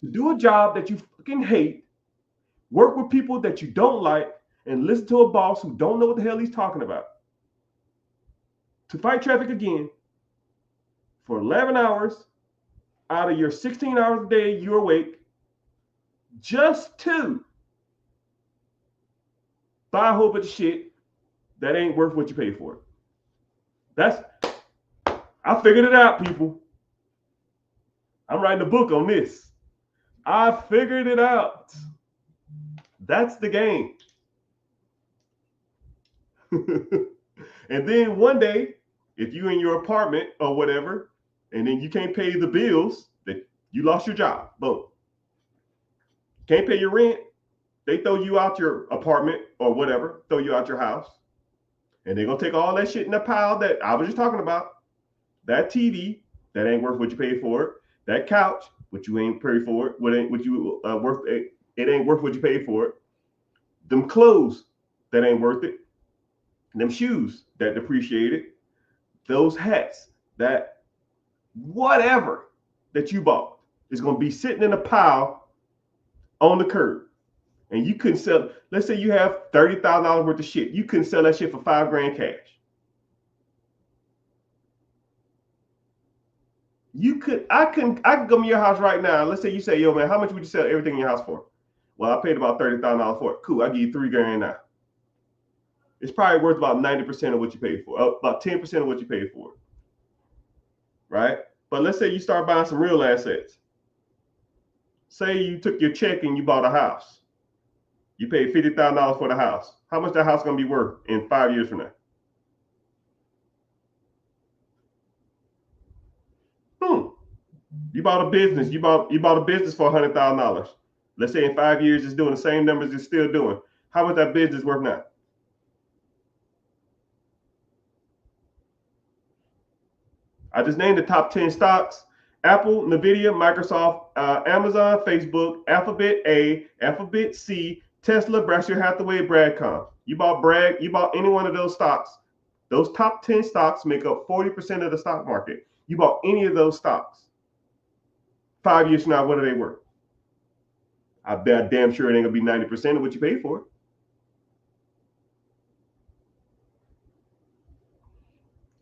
to do a job that you fucking hate, work with people that you don't like, and listen to a boss who don't know what the hell he's talking about. To fight traffic again for 11 hours out of your 16 hours a day you're awake, just to buy a whole bunch of shit that ain't worth what you pay for it. I figured it out, people. I'm writing a book on this. I figured it out. That's the game. And then one day, if you in your apartment or whatever, and then you can't pay the bills, that you lost your job, boom. Can't pay your rent, they throw you out your apartment or whatever, throw you out your house. And they're going to take all that shit in the pile that I was just talking about. That TV, that ain't worth what you paid for it. That couch, what you ain't paid for it. What ain't what you worth it. It ain't worth what you paid for it. Them clothes, that ain't worth it. Them shoes, that depreciated. Those hats, that whatever that you bought is going to be sitting in a pile on the curb. And you couldn't sell, let's say you have $30,000 worth of shit. You couldn't sell that shit for $5,000 cash. I could come to your house right now. Let's say you say, yo, man, how much would you sell everything in your house for? Well, I paid about $30,000 for it. Cool, I'll give you $3,000 now. It's probably worth about 90% of what you paid for, about 10% of what you paid for it. Right? But let's say you start buying some real assets. Say you took your check and you bought a house. You paid $50,000 for the house. How much that house gonna be worth in 5 years from now? You bought a business. You bought a business for $100,000. Let's say in 5 years it's doing the same numbers it's still doing. How much that business worth now? I just named the top 10 stocks: Apple, Nvidia, Microsoft, Amazon, Facebook, Alphabet C, Tesla, Berkshire Hathaway, Broadcom. You bought any one of those stocks. Those top 10 stocks make up 40% of the stock market. You bought any of those stocks. 5 years from now, what are they worth? I bet damn sure it ain't gonna be 90% of what you paid for it.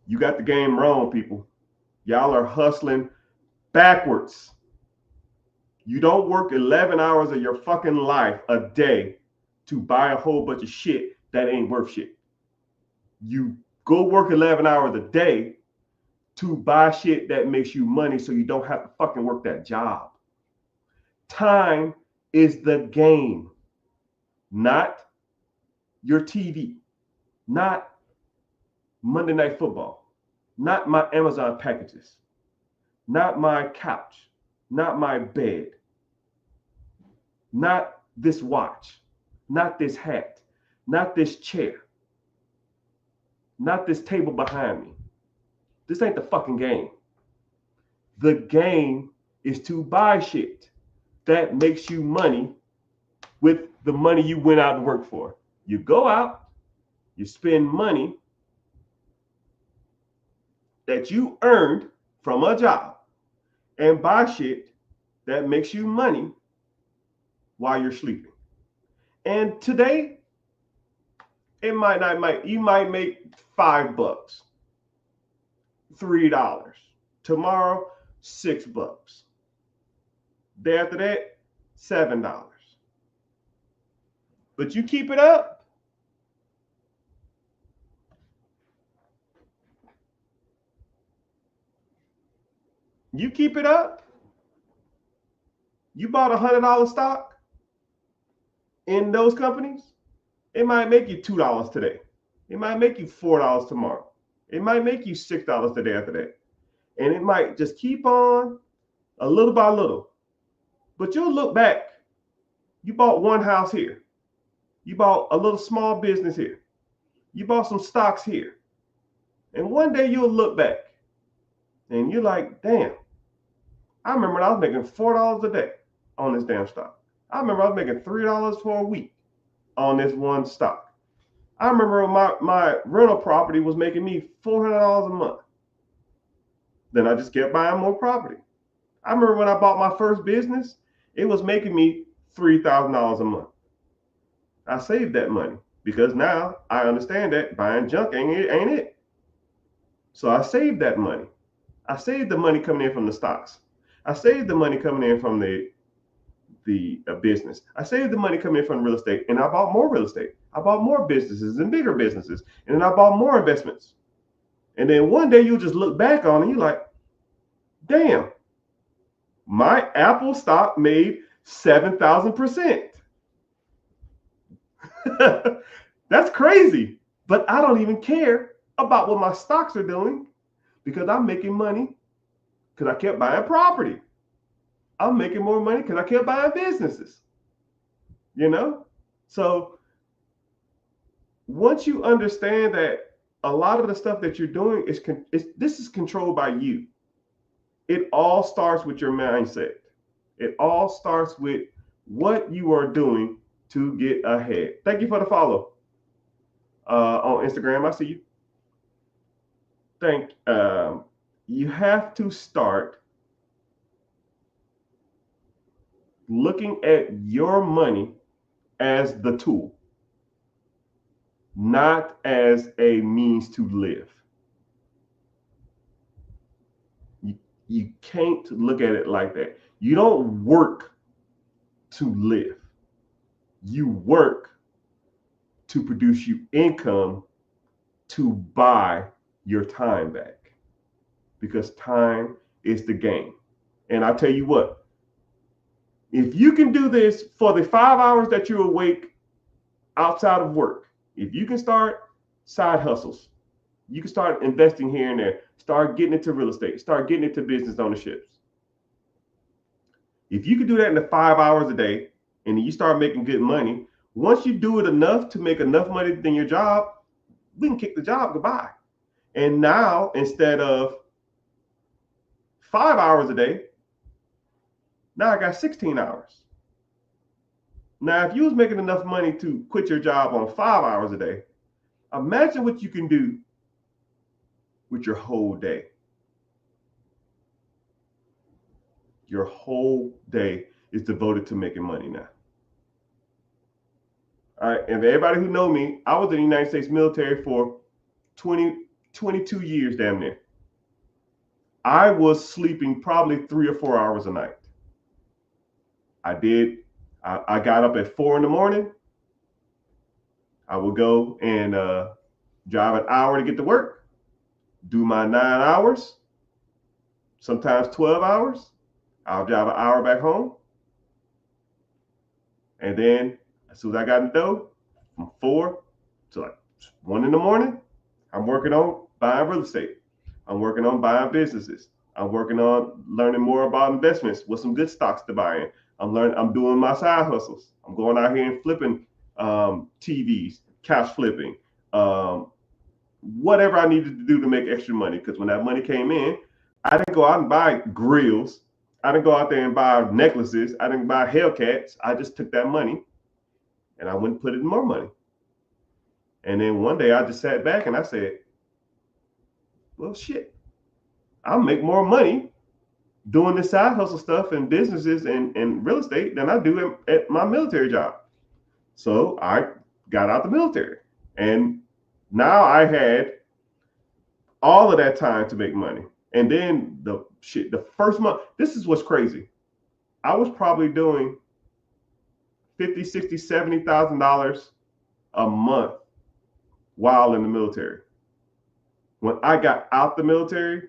You got the game wrong, people. Y'all are hustling backwards. You don't work 11 hours of your fucking life a day to buy a whole bunch of shit that ain't worth shit. You go work 11 hours a day to buy shit that makes you money so you don't have to fucking work that job. Time is the game, not your TV, not Monday Night Football, not my Amazon packages, not my couch, not my bed, not this watch, not this hat, not this chair, not this table behind me. This ain't the fucking game. The game is to buy shit that makes you money with the money you went out to work for. You go out, you spend money, that you earned from a job and buy shit that makes you money while you're sleeping. And today, you might make $5, $3. Tomorrow, $6. Day after that, $7. But you keep it up. You keep it up. You bought $100 stock in those companies. It might make you $2 today. It might make you $4 tomorrow. It might make you $6 the day after that. And it might just keep on a little by little. But you'll look back. You bought one house here. You bought a little small business here. You bought some stocks here. And one day you'll look back and you're like, damn, I remember when I was making $4 a day on this damn stock. I remember I was making $3 for a week on this one stock. I remember my rental property was making me $400 a month. Then I just kept buying more property. I remember when I bought my first business, it was making me $3,000 a month. I saved that money because now I understand that buying junk ain't it. So I saved that money. I saved the money coming in from the stocks. I saved the money coming in from the business. I saved the money coming in from real estate, and I bought more real estate. I bought more businesses and bigger businesses, and then I bought more investments. And then one day you'll just look back on it and you're like, damn, my Apple stock made 7,000%. That's crazy. But I don't even care about what my stocks are doing because I'm making money because I kept buying property. I'm making more money because I kept buying businesses. So once you understand that a lot of the stuff that you're doing this is controlled by you. It all starts with your mindset. It all starts with what you are doing to get ahead. Thank you for the follow on Instagram. I see you. You have to start looking at your money as the tool, not as a means to live. You can't look at it like that. You don't work to live. You work to produce you income to buy your time back, because time is the game. And I tell you what, if you can do this for the 5 hours that you're awake outside of work, if you can start side hustles, you can start investing here and there, start getting into real estate, start getting into business ownerships. If you can do that in the 5 hours a day and you start making good money, once you do it enough to make enough money than your job, we can kick the job goodbye. And now, instead of 5 hours a day, now I got 16 hours. Now, if you was making enough money to quit your job on 5 hours a day, imagine what you can do with your whole day. Your whole day is devoted to making money now. All right, and everybody who know me, I was in the United States military for 22 years damn near. I was sleeping probably 3 or 4 hours a night. I got up at 4 in the morning. I would go and drive an hour to get to work, do my 9 hours, sometimes 12 hours. I'll drive an hour back home. And then as soon as I got in the door, from 4 to like 1 in the morning, I'm working on buying real estate. I'm working on buying businesses. I'm working on learning more about investments, with some good stocks to buy in. I'm doing my side hustles. I'm going out here and flipping TVs, couch flipping, whatever I needed to do to make extra money. Because when that money came in, I didn't go out and buy grills. I didn't go out there and buy necklaces. I didn't buy Hellcats. I just took that money and I went and put it in more money. And then one day I just sat back and I said, well, shit, I'll make more money doing this side hustle stuff and businesses and real estate than I do at my military job. So I got out the military. And now I had all of that time to make money. And then the first month, this is what's crazy. I was probably doing 50, 60, $70,000 a month while in the military. When I got out the military,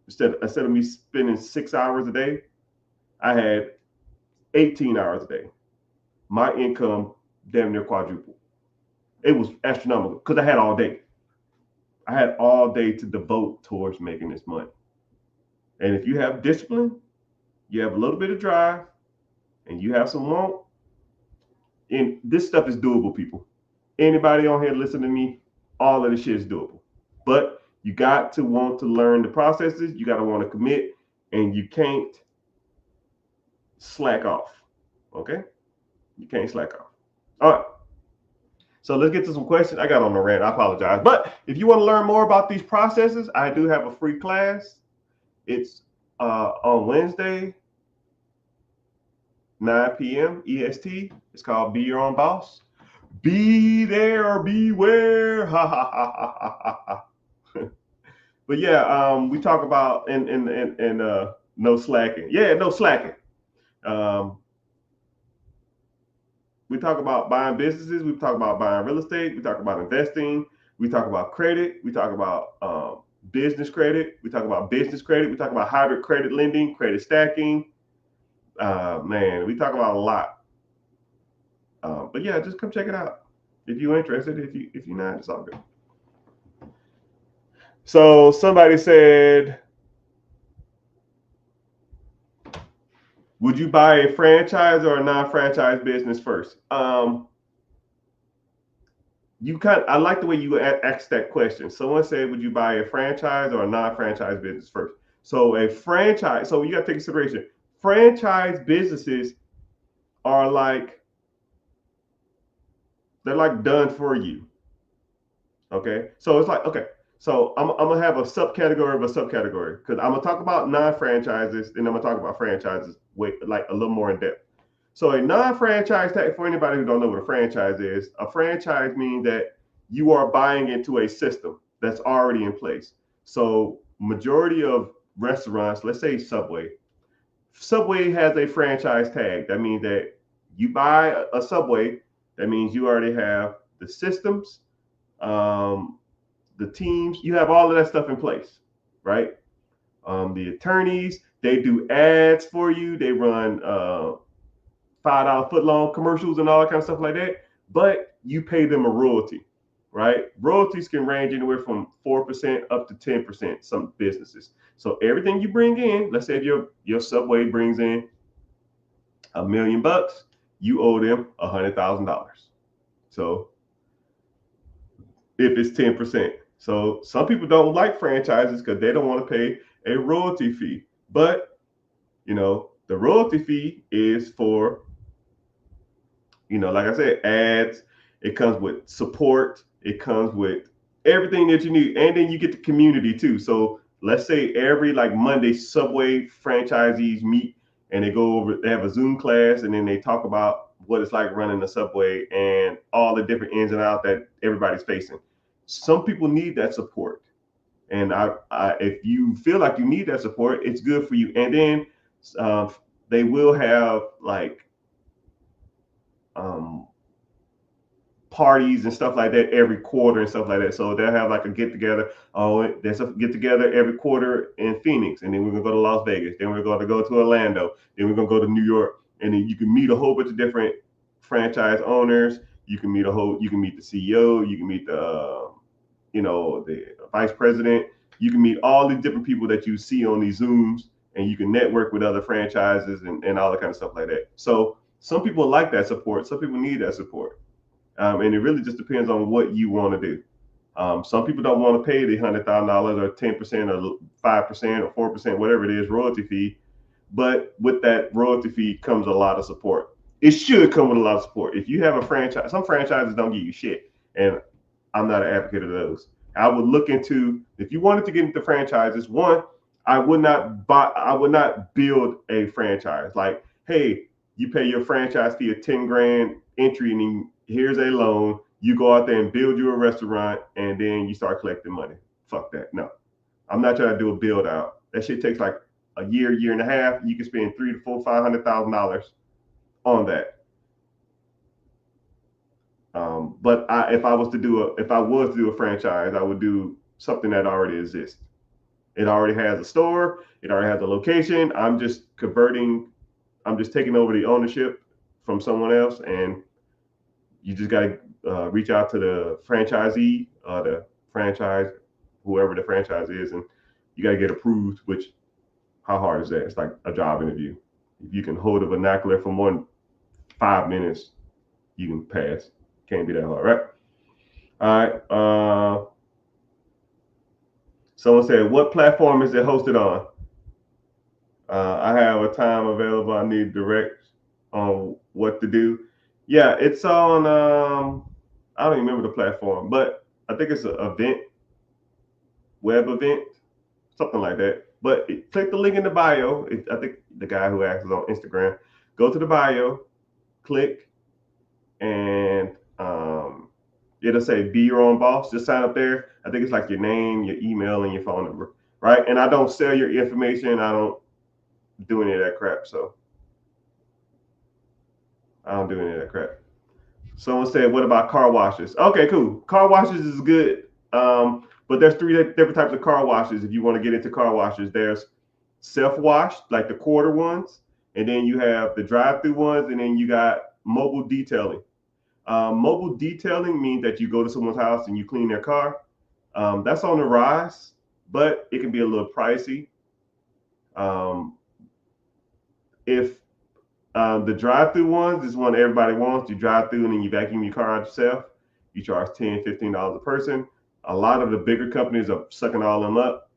instead of me spending 6 hours a day, I had 18 hours a day. My income damn near quadrupled. It was astronomical because I had all day. I had all day to devote towards making this money. And if you have discipline, you have a little bit of drive, and you have some want, and this stuff is doable, people. Anybody on here listen to me, all of this shit is doable. But you got to want to learn the processes, you got to want to commit, and you can't slack off. Okay? You can't slack off. All right. So let's get to some questions. I got on the rant. I apologize. But if you want to learn more about these processes, I do have a free class. It's on Wednesday, 9 p.m. EST. It's called Be Your Own Boss. Be there or beware. Ha ha ha ha ha ha. But yeah, we talk about and no slacking. Yeah, no slacking. We talk about buying businesses. We talk about buying real estate. We talk about investing. We talk about credit. We talk about business credit. We talk about business credit. We talk about hybrid credit lending, credit stacking. Man, we talk about a lot. But yeah, just come check it out if you're interested. If you're not, it's all good. So somebody said, would you buy a franchise or a non-franchise business first? I like the way you asked that question. Someone said, would you buy a franchise or a non-franchise business first? So a franchise, so you got to take consideration. Franchise businesses are they're like done for you. Okay. So it's like, okay. So I'm gonna have a subcategory of a subcategory because I'm gonna talk about non-franchises, then I'm gonna talk about franchises like a little more in depth. So a non-franchise tag, for anybody who don't know what a franchise is, a franchise means that you are buying into a system that's already in place. So majority of restaurants, let's say Subway has a franchise tag. That means that you buy a Subway, that means you already have the systems, the teams, you have all of that stuff in place, right? The attorneys, they do ads for you. They run $5 foot-long commercials and all that kind of stuff like that. But you pay them a royalty, right? Royalties can range anywhere from 4% up to 10%. Some businesses. So everything you bring in, let's say if your Subway brings in $1 million, you owe them $100,000. So if it's 10%. So some people don't like franchises because they don't want to pay a royalty fee. But, the royalty fee is for, like I said, ads. It comes with support. It comes with everything that you need. And then you get the community too. So let's say every Monday, Subway franchisees meet and they have a Zoom class and then they talk about what it's like running the Subway and all the different ins and outs that everybody's facing. Some people need that support. And if you feel like you need that support, it's good for you. And then they will have parties and stuff like that every quarter and stuff like that. So they'll have a get together. Oh, there's a get together every quarter in Phoenix, and then we're gonna go to Las Vegas. Then we're gonna go to Orlando. Then we're gonna go to New York, and then you can meet a whole bunch of different franchise owners. You can meet the CEO. You can meet the vice president. You can meet all these different people that you see on these Zooms, and you can network with other franchises and all that kind of stuff like that. So some people like that support. Some people need that support. And it really just depends on what you want to do. Some people don't want to pay the $100,000 or 10% or 5% or 4%, whatever it is, royalty fee. But with that royalty fee comes a lot of support. It should come with a lot of support. If you have a franchise, some franchises don't give you shit. And I'm not an advocate of those. I would look into, if you wanted to get into franchises, one, I would not build a franchise. Like, hey, you pay your franchise fee of 10 grand entry, and then here's a loan. You go out there and build you a restaurant, and then you start collecting money. Fuck that. No, I'm not trying to do a build out. That shit takes like a year and a half. You can spend $300,000 to $500,000 on that. But if I was to do a franchise, I would do something that already exists. It already has a store. It already has a location. I'm just taking over the ownership from someone else, and you just got to reach out to the franchisee, the franchise, whoever the franchise is, and you got to get approved. Which, how hard is that? It's like a job interview. If you can hold a vernacular for more than 5 minutes, you can pass. Can't be that hard, right? All right. Someone said, what platform is it hosted on? I have a time available. I need direct on what to do. Yeah, it's on, I don't even remember the platform, but I think it's an event, web event, something like that. But click the link in the bio. I think the guy who asked is on Instagram. Go to the bio, click, and it'll say be your own boss. Just sign up there. I think it's like your name, your email, and your phone number, right? And I don't sell your information. I don't do any of that crap. So I don't do any of that crap. Someone said, what about car washes? Okay, cool. Car washes is good. But there's 3 different types of car washes. If you want to get into car washes, there's self-wash, like the quarter ones, and then you have the drive-through ones, and then you got mobile detailing. Mobile detailing means that you go to someone's house and you clean their car. That's on the rise, but it can be a little pricey. If the drive-through ones is one everybody wants, you drive through and then you vacuum your car out yourself, you charge $10, $15 a person. A lot of the bigger companies are sucking all them up,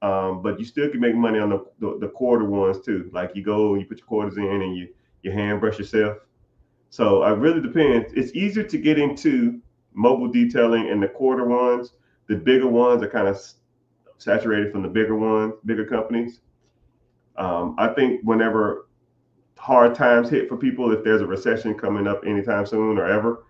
but you still can make money on the quarter ones too. Like you go and you put your quarters in and you hand brush yourself. So it really depends. It's easier to get into mobile detailing and the quarter ones. The bigger ones are kind of saturated from the bigger companies. I think whenever hard times hit for people, if there's a recession coming up anytime soon or ever,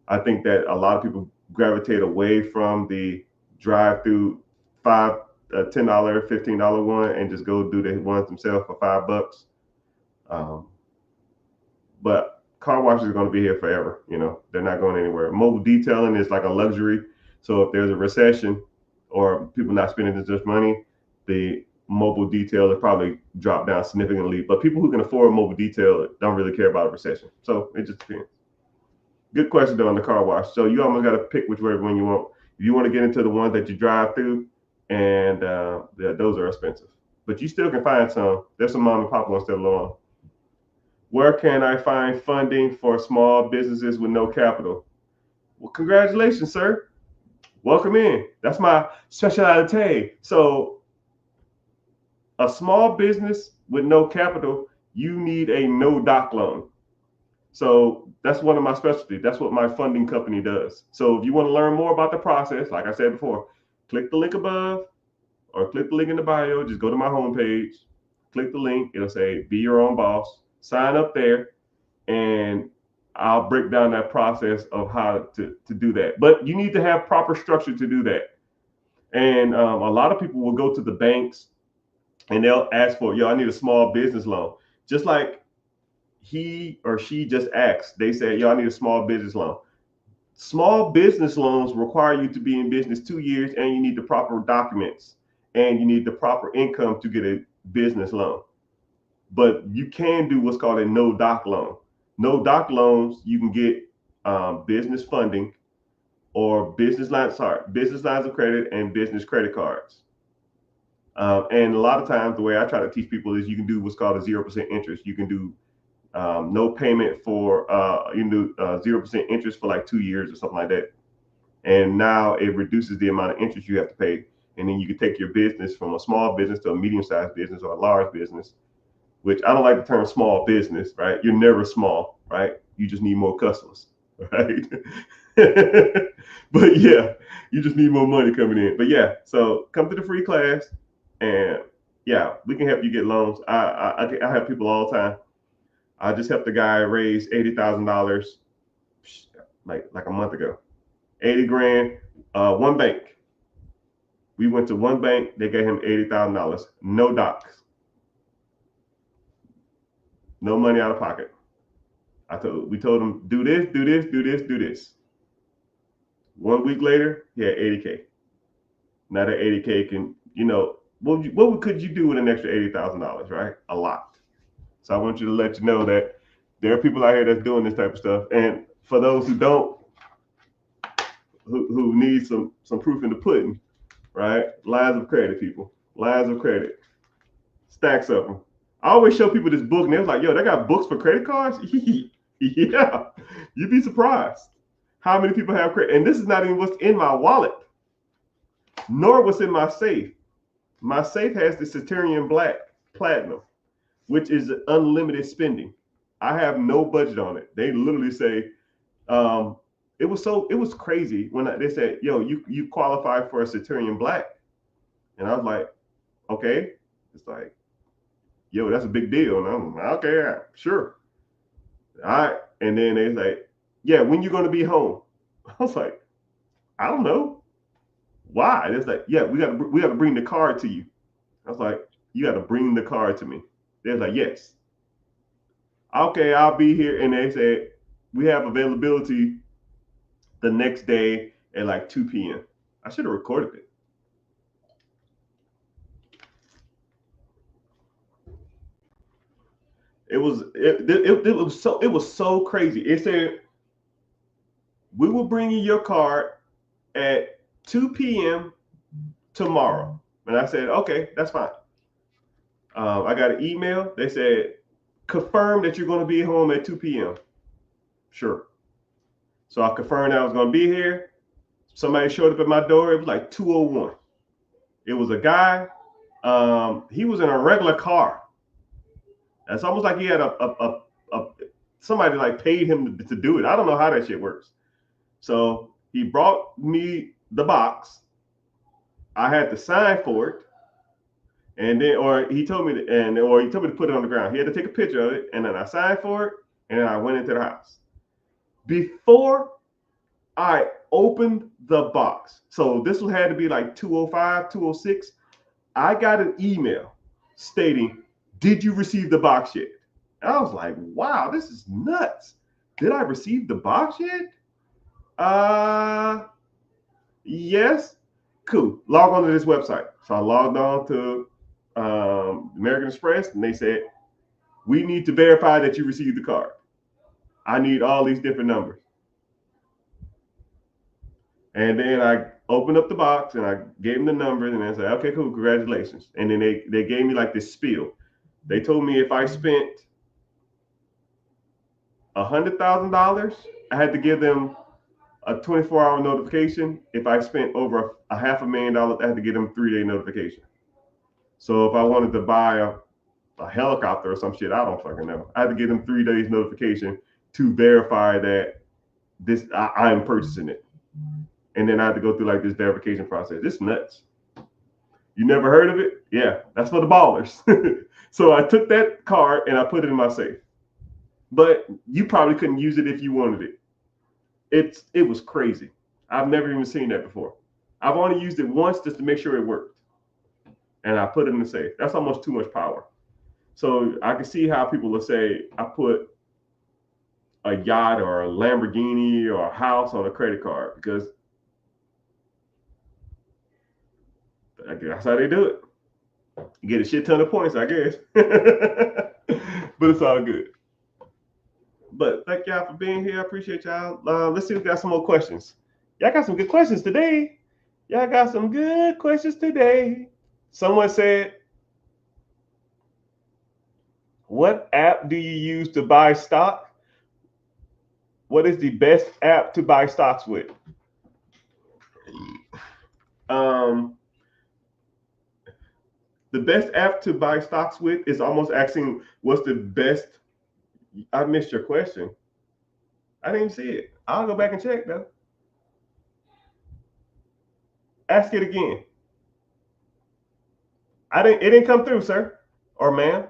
I think that a lot of people gravitate away from the drive-through $10, $15 one and just go do the ones themselves for $5. But car washes are going to be here forever. They're not going anywhere. Mobile detailing is like a luxury. So if there's a recession or people not spending as much money, the mobile detail will probably drop down significantly. But people who can afford mobile detail don't really care about a recession. So it just depends. Good question though on the car wash. So you almost got to pick whichever one you want. If you want to get into the ones that you drive through, and those are expensive, but you still can find some. There's some mom and pop ones still along. Where can I find funding for small businesses with no capital? Well, congratulations, sir. Welcome in. That's my specialty. So a small business with no capital, you need a no doc loan. So that's one of my specialties. That's what my funding company does. So if you want to learn more about the process, like I said before, click the link above or click the link in the bio. Just go to my homepage, click the link. It'll say be your own boss. Sign up there, and I'll break down that process of how to do that. But you need to have proper structure to do that. And a lot of people will go to the banks and they'll ask for, I need a small business loan. Just like he or she just asked, they said, I need a small business loan. Small business loans require you to be in business 2 years, and you need the proper documents, and you need the proper income to get a business loan. But you can do what's called a no doc loan. No doc loans, you can get business funding or business lines of credit and business credit cards. And a lot of times, the way I try to teach people is you can do what's called a 0% interest. You can do no payment for 0% interest for like 2 years or something like that. And now it reduces the amount of interest you have to pay. And then you can take your business from a small business to a medium-sized business or a large business, which I don't like the term small business, right? You're never small, right? You just need more customers, right? But yeah, you just need more money coming in. But yeah, so come to the free class and Yeah, we can help you get loans. I help people all the time. I just helped a guy raise $80,000 like a month ago. 80 grand, one bank. We went to one bank. They gave him $80,000. No docs. No money out of pocket. We told him do this, do this, do this, do this. 1 week later, he had 80K. Now that 80K can, what could you do with an extra $80,000, right? A lot. So I want you to let you know that there are people out here that's doing this type of stuff. And for those who don't, who need some proof in the pudding, right? Lines of credit, people. Lines of credit. Stacks of them. I always show people this book, and they're like, yo, they got books for credit cards? Yeah. You'd be surprised how many people have credit. And this is not even what's in my wallet, nor what's in my safe. My safe has the Saturnian Black Platinum, which is unlimited spending. I have no budget on it. They literally say, it was crazy when they said, yo, you qualify for a Saturnian Black. And I was like, okay. It's like, yo, that's a big deal. And I'm like, okay, sure. All right. And then they like, yeah, when you going to be home? I was like, I don't know. Why? It's like, yeah, we got to bring the card to you. I was like, you got to bring the card to me. They're like, yes. Okay, I'll be here. And they said, we have availability the next day at like 2 p.m. I should have recorded it. It was so crazy. It said, we will bring you your card at 2 p.m. tomorrow. And I said, okay, that's fine. I got an email. They said, confirm that you're going to be home at 2 p.m. Sure. So I confirmed I was going to be here. Somebody showed up at my door. It was like 2:01. It was a guy. He was in a regular car. It's almost like he had somebody like paid him to do it. I don't know how that shit works. So he brought me the box. I had to sign for it. And then, or he told me to put it on the ground. He had to take a picture of it, and then I signed for it, and then I went into the house. Before I opened the box, so this had to be like 2:05, 2:06. I got an email stating, "Did you receive the box yet?" And I was like, "Wow, this is nuts. Did I receive the box yet?" Yes. Cool. Log on to this website. So I logged on to American Express, and they said, we need to verify that you received the card. I need all these different numbers. And then I opened up the box and I gave them the numbers, and I said, okay, cool, congratulations. And then they gave me like this spiel. They told me if I spent $100,000, I had to give them a 24-hour notification. If I spent over $500,000, I had to give them a 3-day notification. So if I wanted to buy a helicopter or some shit, I don't fucking know, I had to give them 3 days notification to verify that I am purchasing it. And then I had to go through like this verification process. It's nuts. You never heard of it? Yeah, that's for the ballers. So I took that card and I put it in my safe. But you probably couldn't use it if you wanted it. It was crazy. I've never even seen that before. I've only used it once just to make sure it worked. And I put it in the safe. That's almost too much power. So I can see how people will say, I put a yacht or a Lamborghini or a house on a credit card, because that's how they do it. You get a shit ton of points, I guess. But it's all good. But thank y'all for being here. I appreciate y'all. Let's see if we got some more questions. Y'all got some good questions today. Someone said, what app do you use to buy stock? What is the best app to buy stocks with? The best app to buy stocks with is almost asking what's the best. I missed your question. I didn't see it. I'll go back and check though. Ask it again. It didn't come through, sir or ma'am,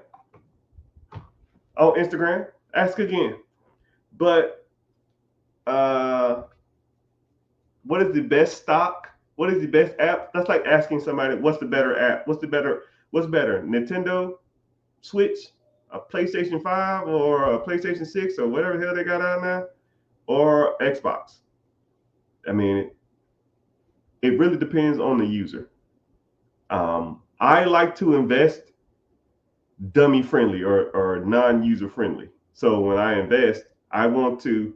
on Instagram. Ask again. But what is the best stock? What is the best app? That's like asking somebody, what's the better app? What's better? Nintendo Switch, a PlayStation 5 or a PlayStation 6 or whatever the hell they got out now, or Xbox. I mean, it really depends on the user. I like to invest dummy friendly or non-user friendly. So when I invest, I want to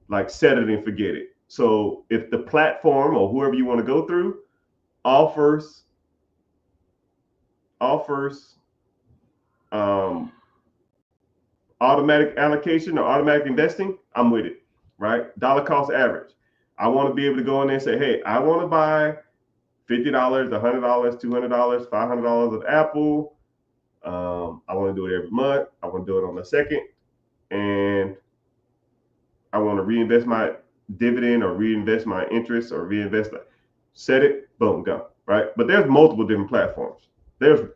like set it and forget it. So if the platform or whoever you want to go through offers um, automatic allocation or automatic investing, I'm with it, right? Dollar cost average. I want to be able to go in there and say, hey, I want to buy $50, $100, $200, $500 of Apple. I want to do it every month. I want to do it on the second, and I want to reinvest my dividend or reinvest my interest or reinvest. Set it, boom, go. Right. But there's multiple different platforms. There's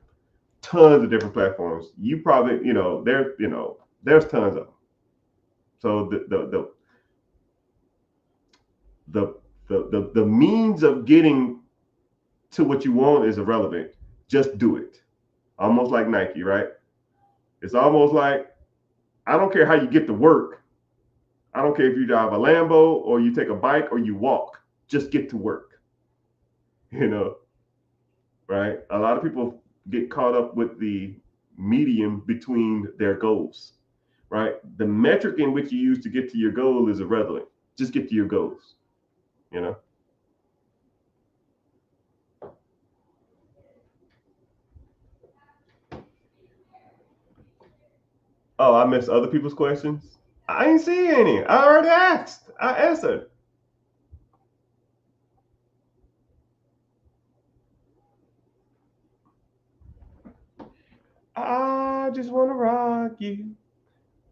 tons of different platforms. You probably, there's tons of them. So the means of getting to what you want is irrelevant. Just do it. Almost like Nike, right? It's almost like, I don't care how you get to work. I don't care if you drive a Lambo or you take a bike or you walk. Just get to work. Right? A lot of people get caught up with the medium between their goals, right? The metric in which you use to get to your goal is irrelevant. Just get to your goals, Oh, I missed other people's questions. I didn't see any. I already asked. I answered. I just want to rock you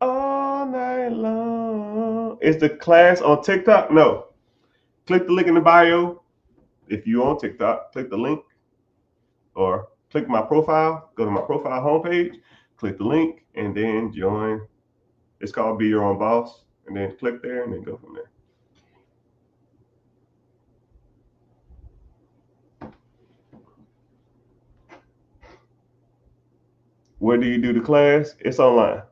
all night long. Is the class on TikTok? No. Click the link in the bio. If you're on TikTok, click the link or click my profile. Go to my profile homepage, click the link, and then join. It's called Be Your Own Boss. And then click there and then go from there. Where do you do the class? It's online.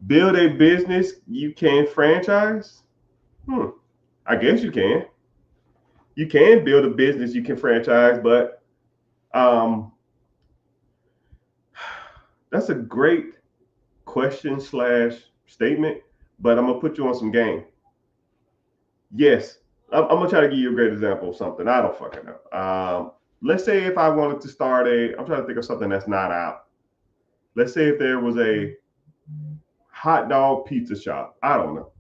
Build a business you can franchise? I guess you can. You can build a business you can franchise, but that's a great question / statement, but I'm gonna put you on some game. Yes, I'm gonna try to give you a great example of something. I don't fucking know. Let's say if I wanted to start I'm trying to think of something that's not out. Let's say if there was a hot dog pizza shop. I don't know.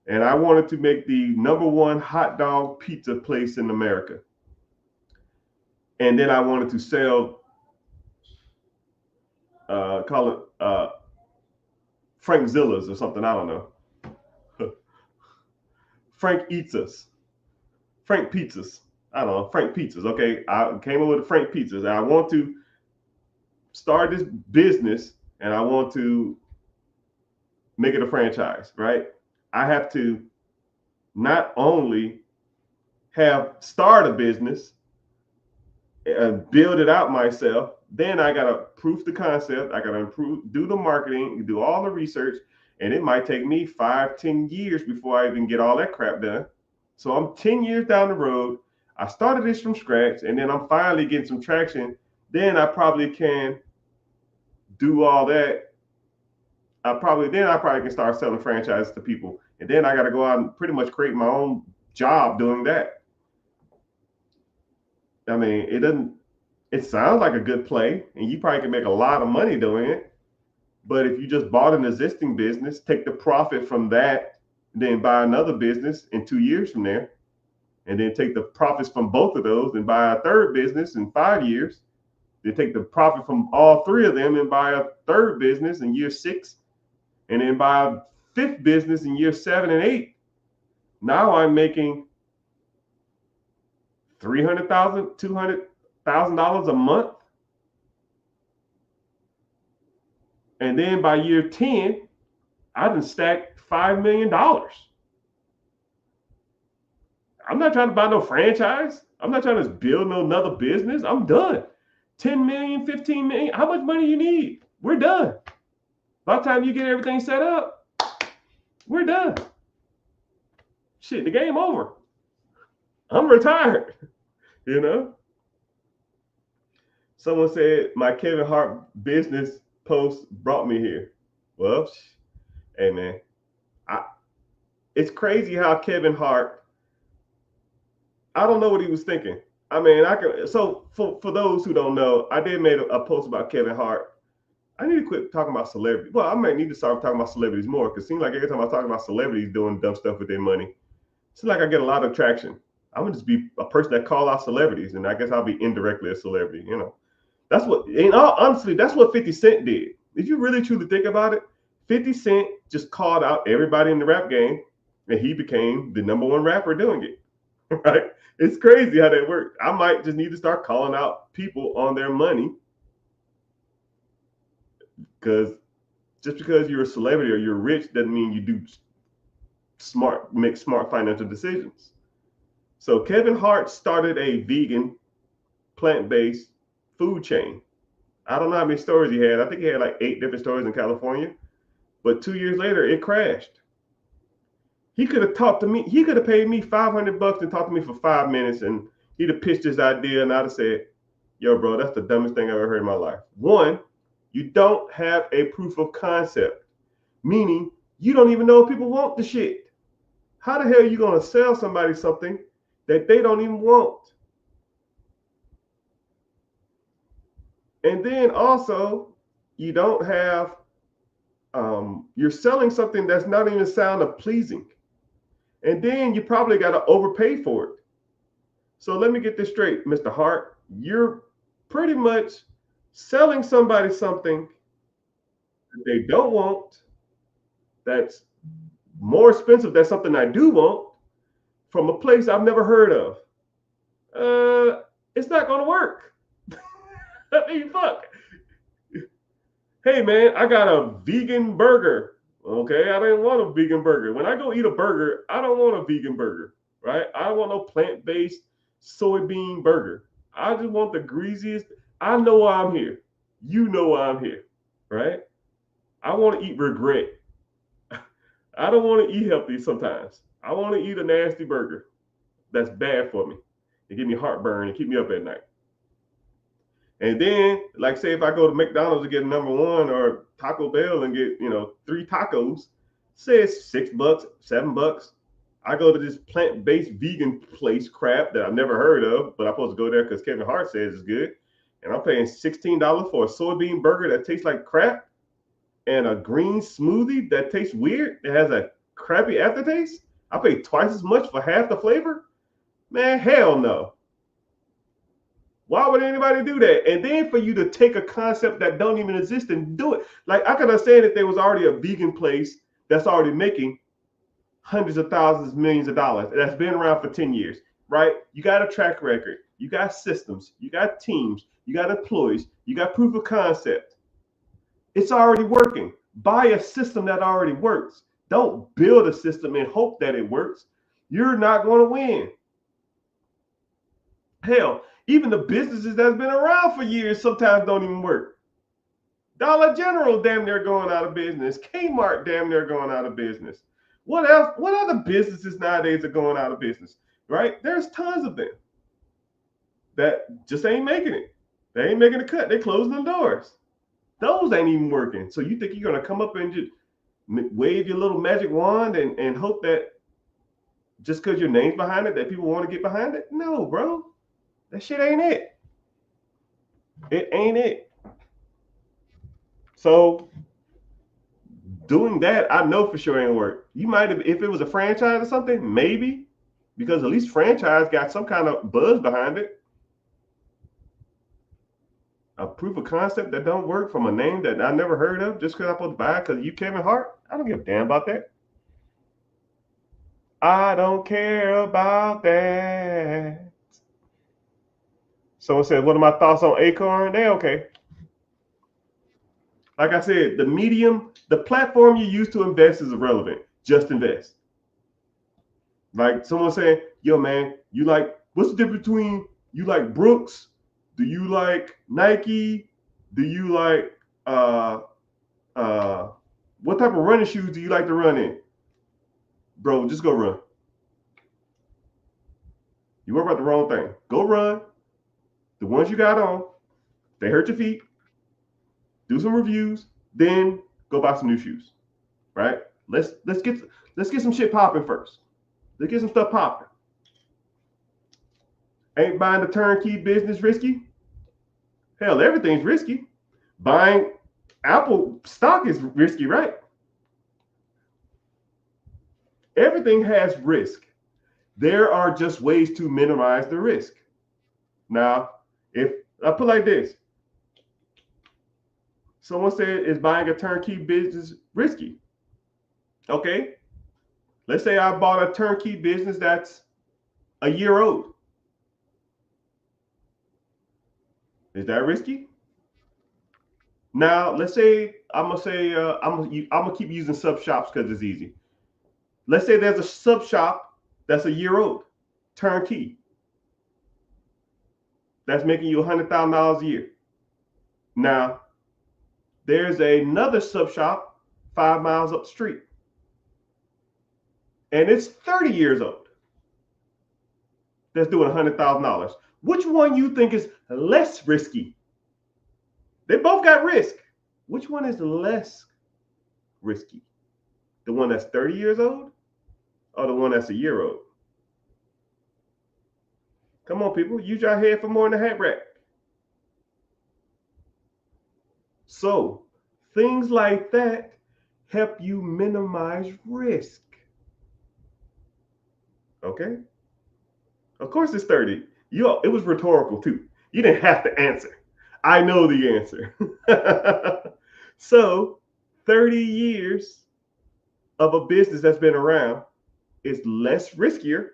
And I wanted to make the #1 hot dog pizza place in America. And then I wanted to sell, call it Frank Zilla's or something. I don't know. Frank Eats Us. Frank Pizzas. I don't know. Frank Pizzas. Okay. I came up with Frank Pizzas. And I want to start this business and I want to make it a franchise, right? I have to not only start a business and build it out myself, then I gotta proof the concept. I gotta do the marketing, do all the research, and it might take me 5-10 years before I even get all that crap done. So I'm 10 years down the road. I started this from scratch, and then I'm finally getting some traction. Then I probably can do all that. I probably can start selling franchises to people, and then I got to go out and pretty much create my own job doing that. I mean, it sounds like a good play, and you probably can make a lot of money doing it. But if you just bought an existing business, take the profit from that, then buy another business in 2 years from there, and then take the profits from both of those and buy a third business in 5 years, then take the profit from all three of them and buy a third business in year 6, and then buy a fifth business in year 7 and 8. Now I'm making 300,000, 200, $1,000 a month. And then by year 10, I done stacked $5 million. I'm not trying to buy no franchise. I'm not trying to build no another business. I'm done. 10 million, 15 million. How much money you need? We're done. By the time you get everything set up, we're done. Shit, the game over. I'm retired. You know? Someone said my Kevin Hart business post brought me here. Well, hey man, it's crazy how Kevin Hart, I don't know what he was thinking. I mean, so for those who don't know, I did make a post about Kevin Hart. I need to quit talking about celebrities. Well, I might need to start talking about celebrities more, because it seems like every time I talk about celebrities doing dumb stuff with their money, it seems like I get a lot of traction. I'm gonna just be a person that call out celebrities, and I guess I'll be indirectly a celebrity, you know. That's what, in all honestly, that's what 50 Cent did. If you really truly think about it, 50 Cent just called out everybody in the rap game, and he became the #1 rapper doing it. Right? It's crazy how that works. I might just need to start calling out people on their money, because just because you're a celebrity or you're rich doesn't mean you make smart financial decisions. So Kevin Hart started a vegan, plant-based food chain. I don't know how many stores he had. I think he had like 8 different stores in California. But 2 years later, it crashed. He could have talked to me. He could have paid me $500 and talked to me for 5 minutes, and he'd have pitched his idea, and I'd have said, yo, bro, that's the dumbest thing I've ever heard in my life. One, you don't have a proof of concept, meaning you don't even know if people want the shit. How the hell are you going to sell somebody something that they don't even want? And then also, you don't have, you're selling something that's not even sound pleasing. And then you probably got to overpay for it. So let me get this straight, Mr. Hart. You're pretty much selling somebody something that they don't want, that's more expensive than something I do want, from a place I've never heard of. It's not going to work. I mean, fuck. Hey, man, I got a vegan burger. Okay, I didn't want a vegan burger. When I go eat a burger, I don't want a vegan burger, right? I don't want no plant-based soybean burger. I just want the greasiest. I know why I'm here. You know why I'm here, right? I want to eat regret. I don't want to eat healthy sometimes. I want to eat a nasty burger that's bad for me. It give me heartburn and keep me up at night. And then, like, say if I go to McDonald's to get a #1 or Taco Bell and get, 3 tacos, say it's $6, $7. I go to this plant-based vegan place crap that I've never heard of, but I'm supposed to go there because Kevin Hart says it's good. And I'm paying $16 for a soybean burger that tastes like crap, and a green smoothie that tastes weird. It has a crappy aftertaste. I pay twice as much for half the flavor. Man, hell no. Why would anybody do that? And then for you to take a concept that don't even exist and do it. Like, I can understand that there was already a vegan place that's already making hundreds of thousands, millions of dollars. That's been around for 10 years, right? You got a track record. You got systems. You got teams. You got employees. You got proof of concept. It's already working. Buy a system that already works. Don't build a system and hope that it works. You're not going to win. Hell, even the businesses that's been around for years sometimes don't even work. Dollar General damn near going out of business. Kmart damn near going out of business. What else? What other businesses nowadays are going out of business, right? There's tons of them that just ain't making it. They ain't making the cut. They closing the doors. Those ain't even working. So you think you're going to come up and just wave your little magic wand and hope that just because your name's behind it, that people want to get behind it? No, bro. That shit ain't it. It ain't it. So doing that, I know for sure ain't work. You might have, if it was a franchise or something, maybe, because at least franchise got some kind of buzz behind it. A proof of concept that don't work from a name that I never heard of just because I'm supposed to buy it because you Kevin Hart? I don't give a damn about that. I don't care about that. Someone said, what are my thoughts on Acorn? They okay. Like I said, the platform you use to invest is irrelevant. Just invest. Like someone saying, yo, man, what's the difference between you like Brooks? Do you like Nike? Do you like, what type of running shoes do you like to run in? Bro, just go run. You worry about the wrong thing. Go run. The ones you got on, they hurt your feet. Do some reviews, then go buy some new shoes. Right? Let's get some shit popping first. Let's get some stuff popping. Ain't buying the turnkey business risky? Hell, everything's risky. Buying Apple stock is risky, right? Everything has risk. There are just ways to minimize the risk. Now, if I put it like this, someone said, is buying a turnkey business risky? Okay. Let's say I bought a turnkey business that's a year old. Is that risky? Now, let's say I'm gonna keep using sub shops because it's easy. Let's say there's a sub shop that's a year old, turnkey, that's making you $100,000 a year. Now, there's another sub shop 5 miles up the street, and it's 30 years old, that's doing $100,000. Which one you think is less risky? They both got risk. Which one is less risky? The one that's 30 years old or the one that's a year old? Come on, people. Use your head for more than a hat rack. So things like that help you minimize risk. Okay? Of course it's 30. It was rhetorical too. You didn't have to answer. I know the answer. So 30 years of a business that's been around is less riskier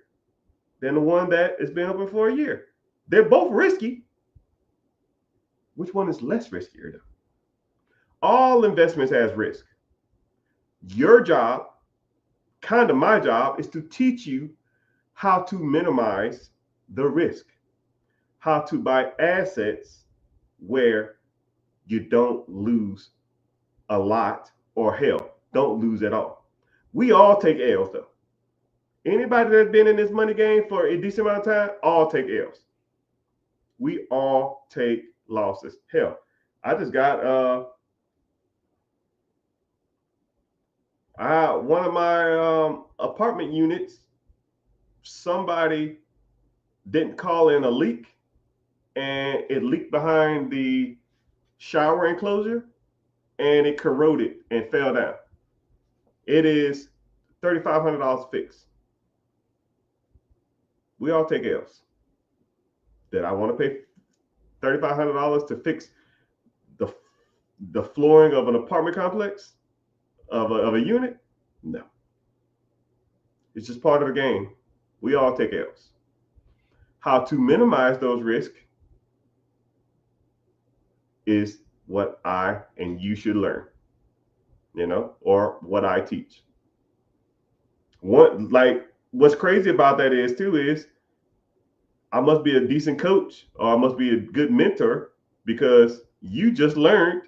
than the one that has been open for a year. They're both risky. Which one is less riskier though? All investments has risk. Your job, kind of my job, is to teach you how to minimize the risk, how to buy assets where you don't lose a lot, or hell, don't lose at all. We all take L's though. Anybody that's been in this money game for a decent amount of time, all take L's. We all take losses. Hell, I just got one of my apartment units, somebody didn't call in a leak, and it leaked behind the shower enclosure, and it corroded and fell down. It is $3,500 fixed. We all take L's. Did I want to pay $3,500 to fix the flooring of an apartment complex, of a unit? No. It's just part of the game. We all take L's. How to minimize those risks is what I and you should learn, or what I teach. What's crazy about that is I must be a decent coach, or I must be a good mentor, because you just learned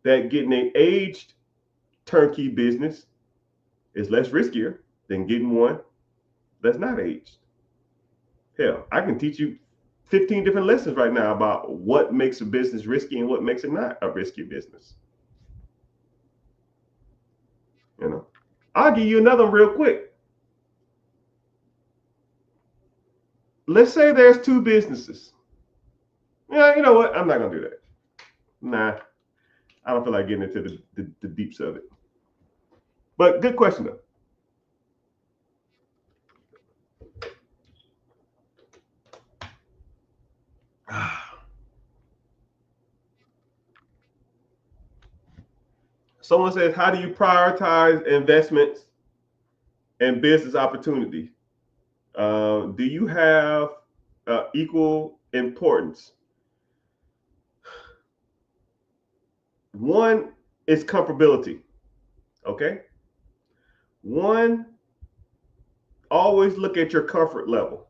that getting an aged turnkey business is less riskier than getting one that's not aged. Hell, I can teach you 15 different lessons right now about what makes a business risky and what makes it not a risky business. I'll give you another one real quick. Let's say there's two businesses. Yeah, you know what? I'm not going to do that. Nah, I don't feel like getting into the deeps of it. But good question, though. Someone says, how do you prioritize investments and business opportunities? Do you have equal importance. One is comfortability. Okay. One, always look at your comfort level.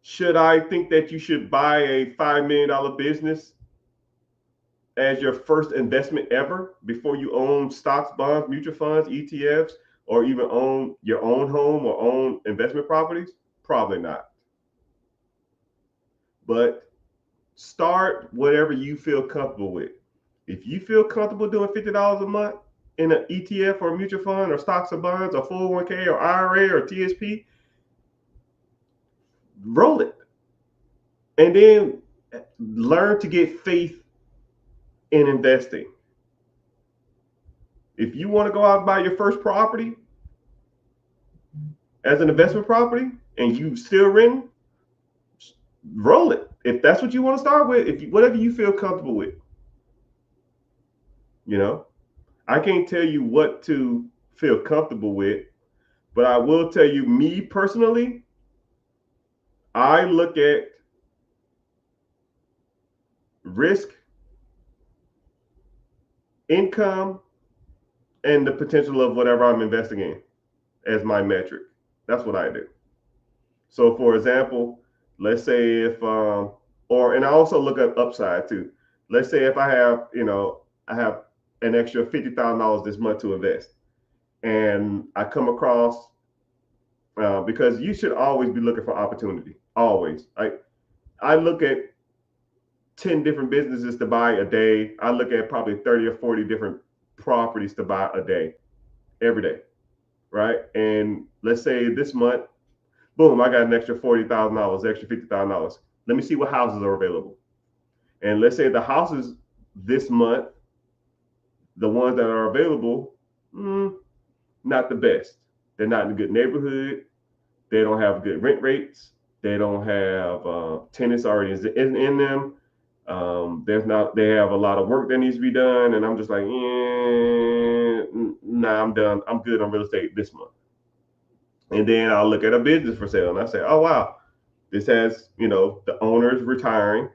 Should I think that you should buy a $5 million business as your first investment ever before you own stocks, bonds, mutual funds, ETFs, or even own your own home or own investment properties? Probably not. But start whatever you feel comfortable with. If you feel comfortable doing $50 a month in an ETF or a mutual fund or stocks or bonds or 401k or IRA or TSP, roll it. And then learn to get faith in investing. If you want to go out and buy your first property as an investment property and you still renting, roll it. If that's what you want to start with, whatever you feel comfortable with. You know, I can't tell you what to feel comfortable with, but I will tell you, me personally, I look at risk, income, and the potential of whatever I'm investing in as my metric. That's what I do. So, for example, let's say if, and I also look at upside too. Let's say if I have, I have an extra $50,000 this month to invest, and I come across, because you should always be looking for opportunity. Always. I look at 10 different businesses to buy a day. I look at probably 30 or 40 different properties to buy a day, every day, right? And let's say this month, boom, I got an extra $40,000, extra $50,000. Let me see what houses are available. And let's say the houses this month, the ones that are available, not the best. They're not in a good neighborhood. They don't have good rent rates. They don't have tenants already in them. They have a lot of work that needs to be done. And I'm just like, nah, I'm done. I'm good on real estate this month. And then I'll look at a business for sale and I say, oh, wow, this has, the owner's retiring.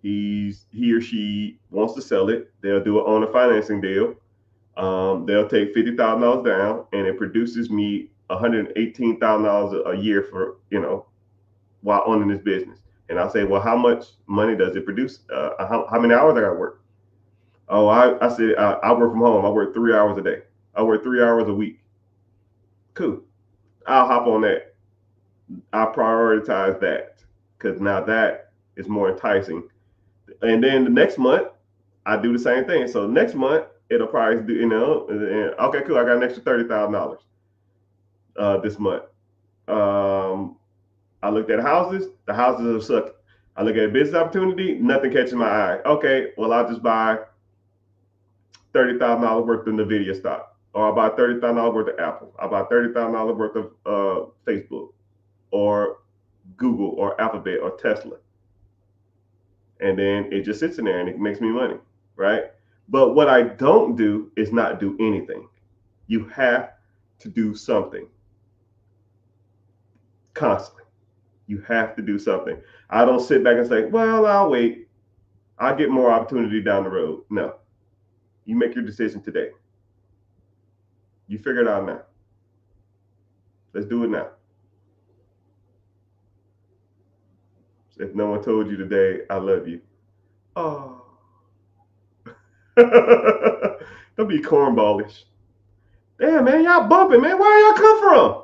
He or she wants to sell it. They'll do an owner financing deal. They'll take $50,000 down and it produces me $118,000 a year for, while owning this business. And I'll say, well, how much money does it produce? How many hours I got to work? Oh, I said, I work from home. I work 3 hours a day. I work 3 hours a week. Cool. I'll hop on that. I prioritize that because now that is more enticing. And then the next month, I do the same thing. So next month, it'll probably do, okay, cool. I got an extra $30,000 this month. I looked at houses. The houses are sucking. I look at a business opportunity. Nothing catches my eye. Okay, well, I'll just buy $30,000 worth of NVIDIA stock, or I'll buy $30,000 worth of Apple. I'll buy $30,000 worth of Facebook, or Google, or Alphabet, or Tesla. And then it just sits in there and it makes me money, right? But what I don't do is not do anything. You have to do something constantly. You have to do something. I don't sit back and say, well, I'll wait. I'll get more opportunity down the road. No. You make your decision today. You figure it out now. Let's do it now. If no one told you today, I love you. Oh. Don't be cornballish. Damn, man, y'all bumping, man. Where y'all come from?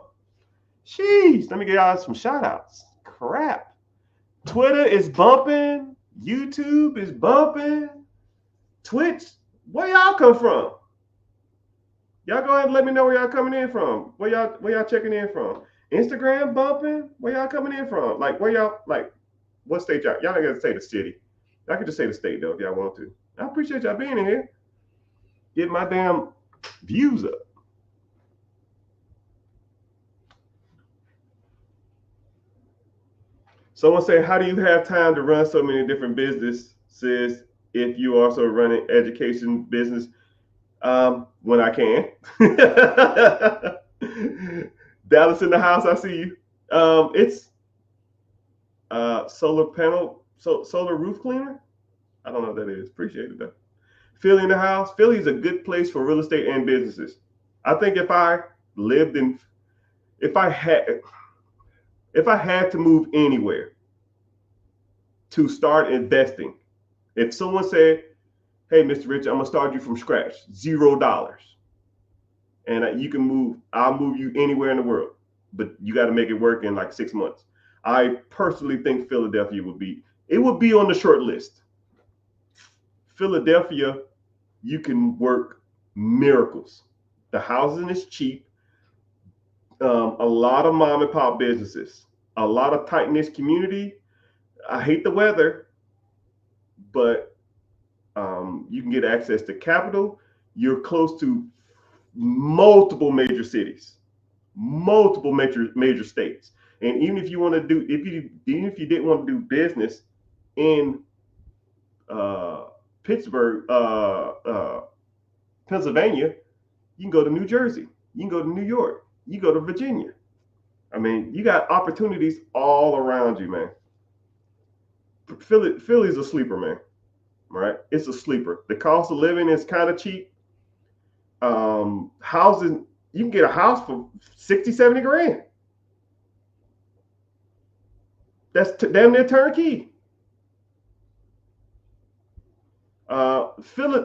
Jeez, let me get y'all some shout outs. Crap. Twitter is bumping. YouTube is bumping. Twitch, where y'all come from? Y'all go ahead and let me know where y'all coming in from. Where y'all checking in from? Instagram bumping? Where y'all coming in from? Like, where y'all, like, what state y'all? Y'all don't got to say the city. Y'all can just say the state, though, if y'all want to. I appreciate y'all being in here. Get my damn views up. Someone say, how do you have time to run so many different businesses if you also run an education business? When I can. Dallas in the house, I see you. solar roof cleaner. I don't know what that is. Appreciate it though. Philly in the house. Philly is a good place for real estate and businesses. I think lived in, if I had, if I had to move anywhere to start investing, if someone said, "Hey, Mr. Rich, I'm gonna start you from scratch, $0, and you can move. I'll move you anywhere in the world, but you got to make it work in like 6 months." I personally think Philadelphia would be. It would be on the short list. Philadelphia, you can work miracles. The housing is cheap. A lot of mom and pop businesses, a lot of tight knit community. I hate the weather, but you can get access to capital. You're close to multiple major cities, multiple major states, and even if you want to do, even if you didn't want to do business in Pittsburgh, Pennsylvania, you can go to New Jersey, you can go to New York, you can go to Virginia. I mean, you got opportunities all around you, man. Philly's a sleeper, man. Right? It's a sleeper. The cost of living is kind of cheap. Housing, you can get a house for 60, 70 grand. That's damn near turnkey. Philly,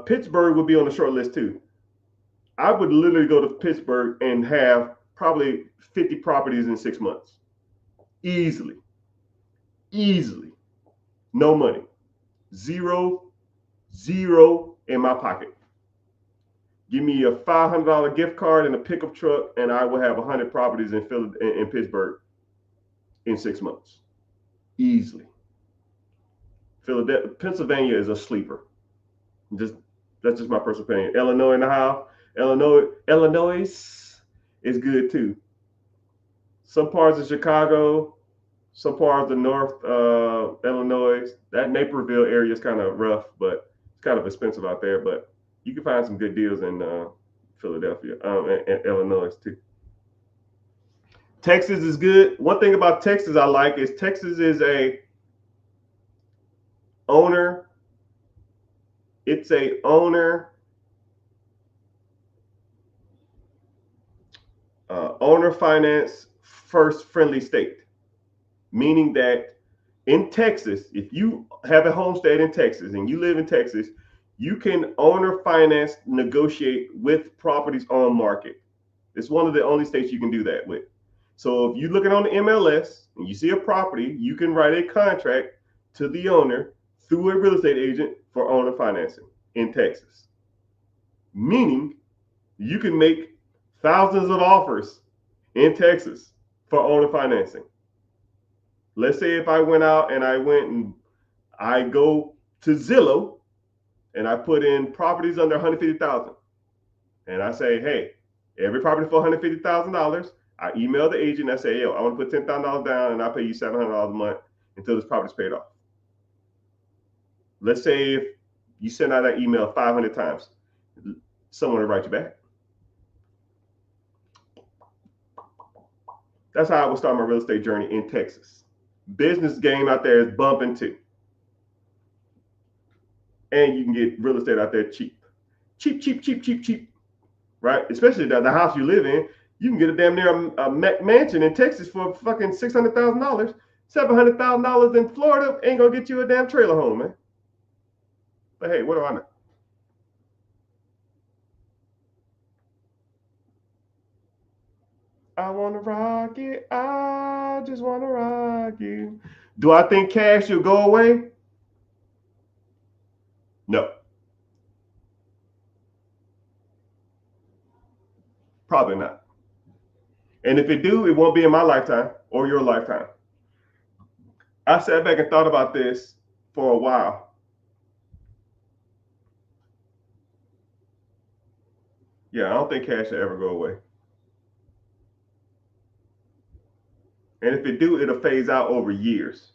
Pittsburgh would be on the short list too. I would literally go to Pittsburgh and have probably 50 properties in 6 months. Easily. No money. Zero in my pocket. Give me a $500 gift card and a pickup truck, and I will have 100 properties in Pittsburgh in 6 months. Easily. Pennsylvania is a sleeper. That's just my personal opinion. Illinois in the house. Illinois is good too. Some parts of Chicago, some parts of North Illinois. That Naperville area is kind of rough, but it's kind of expensive out there. But you can find some good deals in Philadelphia and Illinois too. Texas is good. One thing about Texas I like is Texas is a owner. It's a owner finance first friendly state, meaning that in Texas, if you have a homestead in Texas and you live in Texas, you can owner finance negotiate with properties on market. It's one of the only states you can do that with. So if you're looking on the MLS and you see a property, you can write a contract to the owner through a real estate agent for owner financing in Texas. Meaning you can make thousands of offers in Texas for owner financing. Let's say if I went out and I go to Zillow and I put in properties under 150,000, and I say, hey, every property for $150,000. I email the agent. I say, yo, I want to put $10,000 down, and I'll pay you $700 a month until this property's paid off. Let's say if you send out that email 500 times, someone will write you back. That's how I would start my real estate journey in Texas. Business game out there is bumping too. And you can get real estate out there cheap. Cheap. Right? Especially the house you live in. You can get a damn near a mansion in Texas for fucking $600,000. $700,000 in Florida ain't gonna get you a damn trailer home, man. But hey, what do I know? I wanna rock it. I just wanna rock you. Do I think cash will go away? No. Probably not. And if it do, it won't be in my lifetime or your lifetime. I sat back and thought about this for a while. Yeah, I don't think cash will ever go away. And if it do, it'll phase out over years.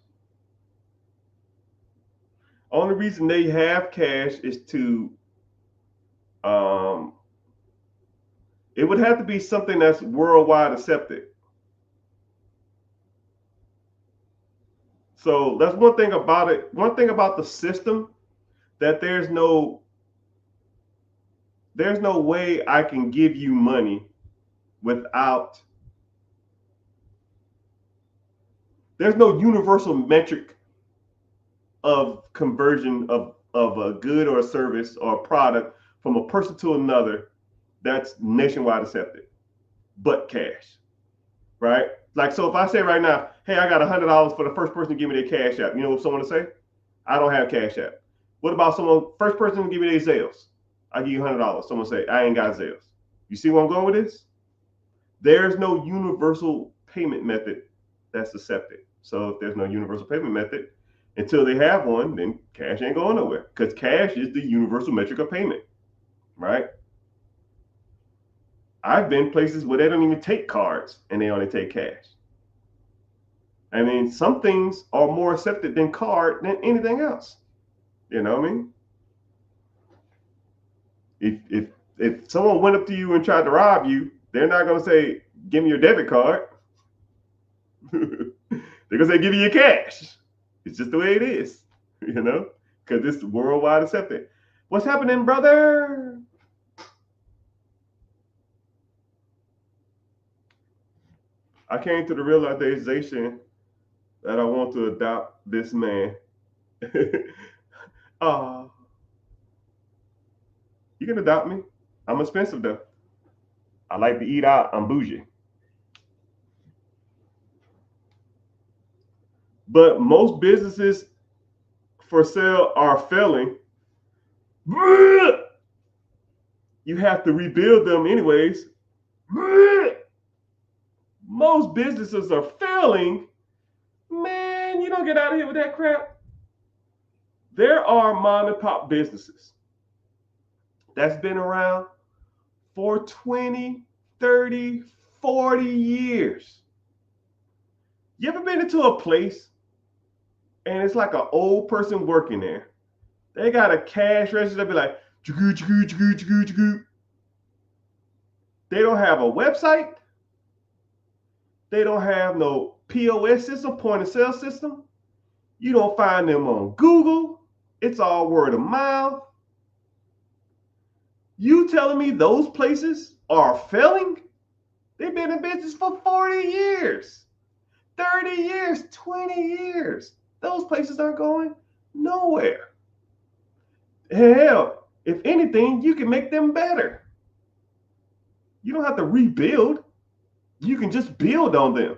Only reason they have cash is to it would have to be something that's worldwide accepted. So that's one thing about it. One thing about the system, that there's no way I can give you money without, there's no universal metric of conversion of a good or a service or a product from a person to another that's nationwide accepted, but cash, right? Like, so if I say right now, hey, I got $100 for the first person to give me their cash app, you know what someone to say? I don't have cash app. What about someone, first person to give me their Zales? I give you $100. Someone say, I ain't got Zales. You see where I'm going with this? There's no universal payment method that's accepted. So if there's no universal payment method, until they have one, then cash ain't going nowhere, because cash is the universal metric of payment, right? I've been places where they don't even take cards and they only take cash. I mean, some things are more accepted than card than anything else. You know what I mean? If someone went up to you and tried to rob you, they're not gonna say, "Give me your debit card." They're gonna say, "Give me your cash." It's just the way it is, you know, because it's worldwide accepted. What's happening, brother? I came to the realization that I want to adopt this man. uh, you can adopt me. I'm expensive though. I like to eat out. I'm bougie. But most businesses for sale are failing. You have to rebuild them anyways. Most businesses are failing. Man, you don't get out of here with that crap. There are mom and pop businesses that's been around for 20, 30, 40 years. You ever been into a place and it's like an old person working there? They got a cash register, be like, chugoo, chugoo, chugoo, chugoo, chugoo. They don't have a website. They don't have no POS system, point of sale system. You don't find them on Google. It's all word of mouth. You telling me those places are failing? They've been in business for 40 years, 30 years, 20 years. Those places aren't going nowhere. Hell, if anything, you can make them better. You don't have to rebuild. You can just build on them.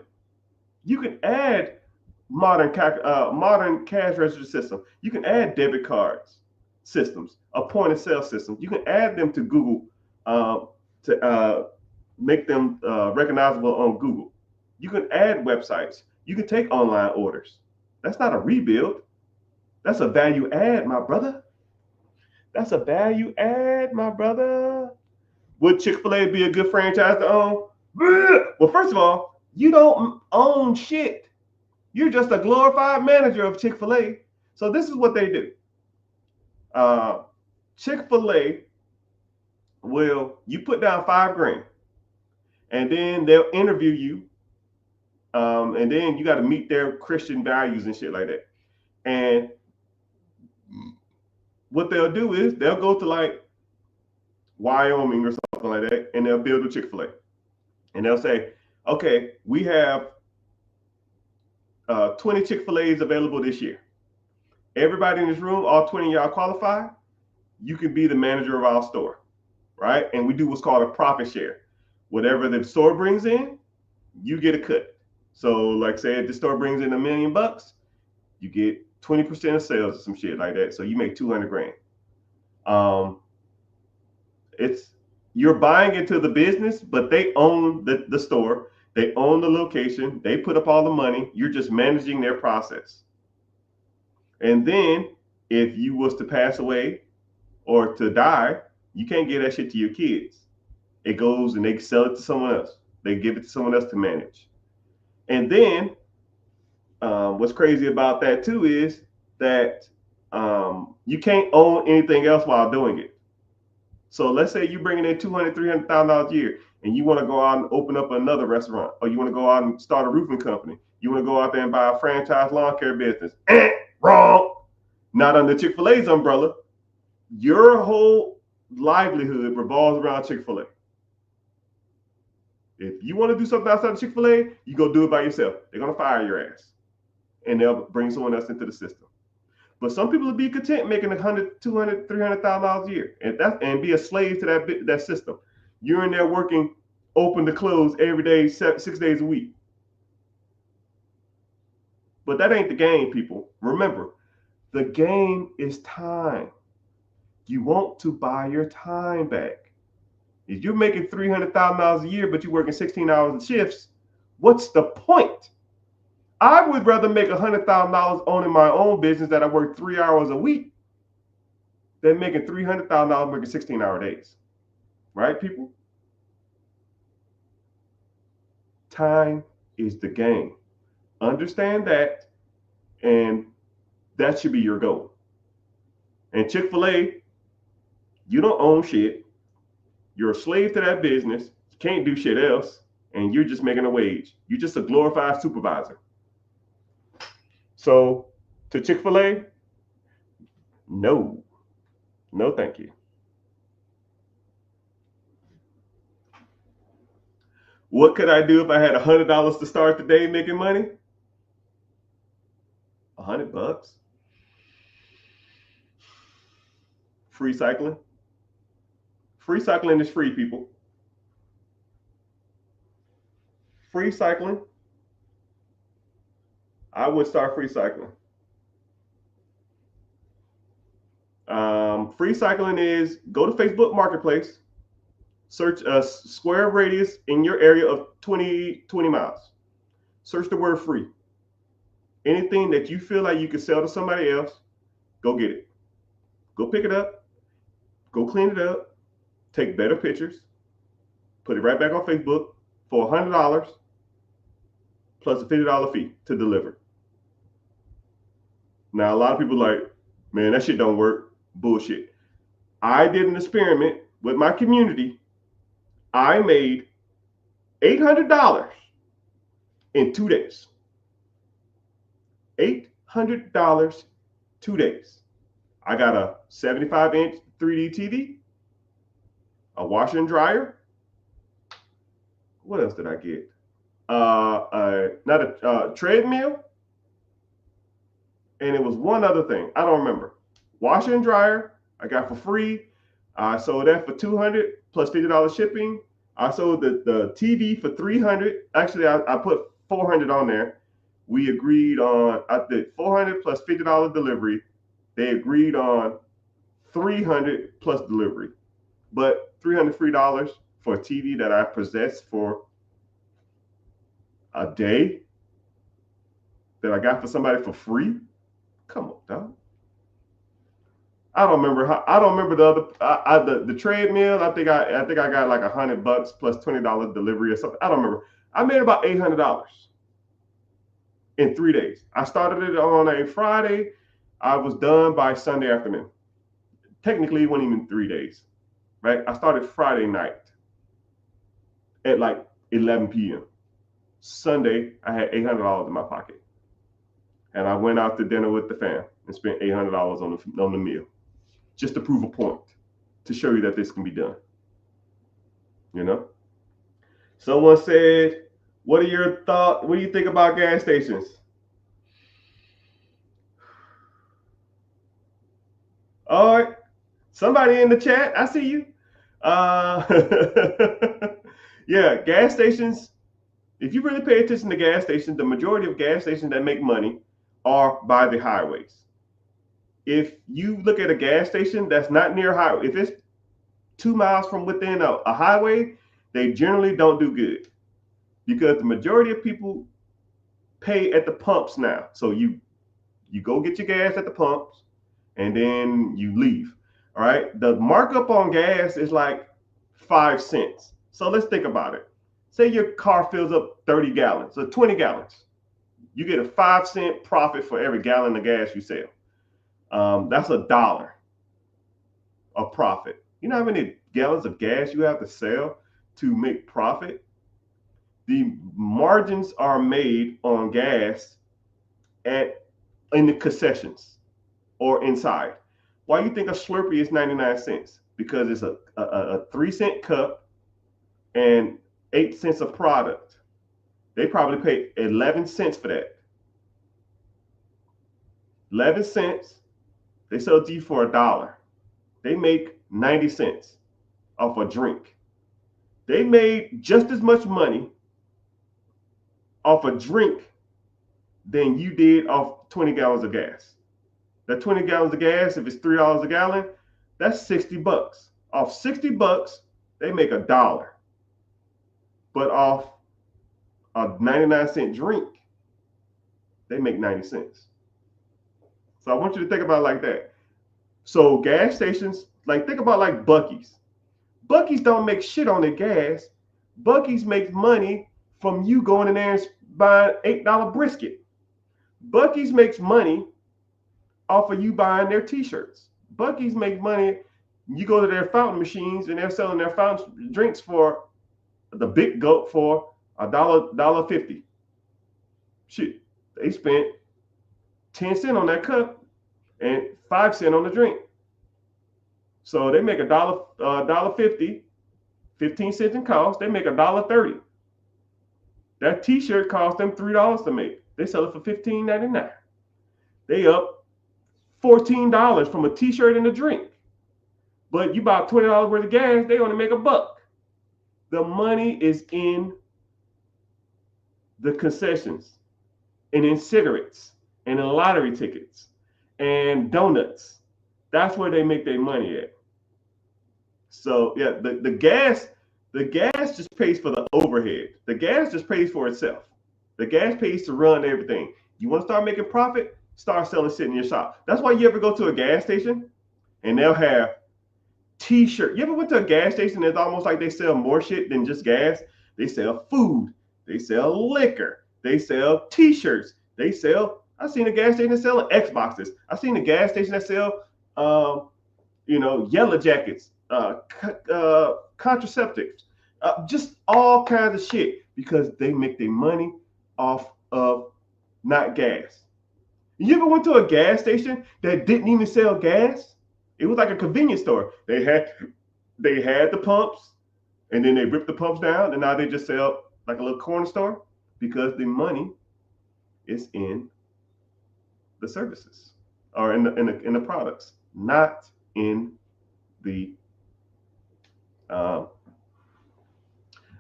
You can add modern cash register system. You can add debit cards systems, a point of sale system. You can add them to Google to make them recognizable on Google. You can add websites. You can take online orders. That's not a rebuild. That's a value add, my brother. That's a value add, my brother. Would Chick-fil-A be a good franchise to own? Well, first of all, you don't own shit. You're just a glorified manager of Chick-fil-A. So this is what they do. Chick-fil-A you put down $5,000, and then they'll interview you, and then you got to meet their Christian values and shit like that. And what they'll do is they'll go to like Wyoming or something like that, and they'll build a Chick-fil-A. And they'll say, okay, we have 20 Chick-fil-A's available this year. Everybody in this room, all 20 of y'all qualify, you can be the manager of our store, right? And we do what's called a profit share. Whatever the store brings in, you get a cut. So like say if the store brings in $1 million, you get 20% of sales or some shit like that. So you make $200,000. You're buying into the business, but they own the store. They own the location. They put up all the money. You're just managing their process. And then if you was to pass away or to die, you can't give that shit to your kids. It goes and they sell it to someone else. They give it to someone else to manage. And then what's crazy about that too is that you can't own anything else while doing it. So let's say you're bringing in $200,000, $300,000 a year, and you want to go out and open up another restaurant, or you want to go out and start a roofing company. You want to go out there and buy a franchise lawn care business? Wrong. Not under Chick-fil-A's umbrella. Your whole livelihood revolves around Chick-fil-A. If you want to do something outside of Chick-fil-A, you go do it by yourself. They're going to fire your ass. And they'll bring someone else into the system. But some people will be content making $100,000, $200,000, $300,000 a year, and be a slave to that system. You're in there working open to close every day, 6 days a week. But that ain't the game, people. Remember, the game is time. You want to buy your time back. If you're making $300,000 a year, but you're working 16 hours of shifts, what's the point? I would rather make $100,000 owning my own business that I work 3 hours a week than making $300,000 working 16-hour days. Right, people? Time is the game. Understand that, and that should be your goal. And Chick-fil-A, you don't own shit. You're a slave to that business. You can't do shit else, and you're just making a wage. You're just a glorified supervisor. So, to Chick-fil-A, no, thank you. What could I do if I had $100 to start the day making money? $100. Free cycling. Free cycling is free, people. Free cycling. I would start free cycling. Free cycling is go to Facebook Marketplace, search a square radius in your area of 20 miles. Search the word free. Anything that you feel like you can sell to somebody else, go get it. Go pick it up. Go clean it up. Take better pictures. Put it right back on Facebook for $100 plus a $50 fee to deliver. Now, a lot of people are like, man, that shit don't work. Bullshit. I did an experiment with my community. I made $800 in 2 days. $800 2 days. I got a 75-inch 3D TV, a washer and dryer. What else did I get? Not a treadmill. And it was one other thing. I don't remember. Washer and dryer, I got for free. I sold that for $200 plus $50 shipping. I sold the TV for $300. Actually, I put $400 on there. We agreed on, I did $400 plus $50 delivery. They agreed on $300 plus delivery. But $300 free dollars for a TV that I possessed for a day that I got for somebody for free? Come on, dog. I don't remember the other the treadmill. I think I got like $100 plus $20 delivery or something. I don't remember. I made about $800 in 3 days. I started it on a Friday. I was done by Sunday afternoon. Technically, it wasn't even 3 days, right? I started Friday night at like 11 p.m. Sunday, I had $800 in my pocket, and I went out to dinner with the fam and spent $800 on the meal, just to prove a point, to show you that this can be done. You know? Someone said, what are your thoughts? What do you think about gas stations? All right. Somebody in the chat, I see you. Yeah, gas stations. If you really pay attention to gas stations, the majority of gas stations that make money are by the highways. If you look at a gas station that's not near a highway, if it's 2 miles from within a highway, they generally don't do good, because the majority of people pay at the pumps now. So you go get your gas at the pumps and then you leave. All right. The markup on gas is like 5 cents. So let's think about it. Say your car fills up 30 gallons or 20 gallons. You get a 5-cent profit for every gallon of gas you sell. That's $1 of profit. You know how many gallons of gas you have to sell to make profit? The margins are made on gas in the concessions or inside. Why you think a Slurpee is 99 cents? Because it's a 3-cent cup and 8 cents a product. They probably pay 11 cents for that. 11 cents. They sell it to you for $1. They make 90 cents off a drink. They made just as much money off a drink than you did off 20 gallons of gas. That 20 gallons of gas, if it's $3 a gallon, that's $60. Off $60, they make $1. But off a 99-cent drink, they make 90 cents. So I want you to think about it like that. So gas stations, like think about like Buc-ee's. Buc-ee's don't make shit on their gas. Buc-ee's makes money from you going in there and buying $8 brisket. Buc-ee's makes money off of you buying their t-shirts. Buc-ee's make money. You go to their fountain machines and they're selling their fountain drinks for the big gulp for $1.50. Shit, they spent 10 cents on that cup and 5 cents on the drink. So they make $1.50, 15 cents in cost. They make $1.30. That t-shirt cost them $3 to make. They sell it for $15.99. They up $14 from a t-shirt and a drink. But you buy $20 worth of gas, they only make $1. The money is in the concessions and in cigarettes and in lottery tickets and donuts. That's where they make their money at. So yeah, the gas just pays for the overhead. The gas just pays for itself. The gas pays to run everything. You want to start making profit? Start selling shit in your shop. That's why you ever go to a gas station and they'll have t-shirt. You ever went to a gas station? It's almost like they sell more shit than just gas. They sell food. They sell liquor. They sell t-shirts. I've seen a gas station that selling Xboxes. I've seen a gas station that sell, yellow jackets, contraceptives, just all kinds of shit because they make their money off of not gas. You ever went to a gas station that didn't even sell gas? It was like a convenience store. They had the pumps, and then they ripped the pumps down, and now they just sell like a little corner store because the money is in the services or in the products, not in the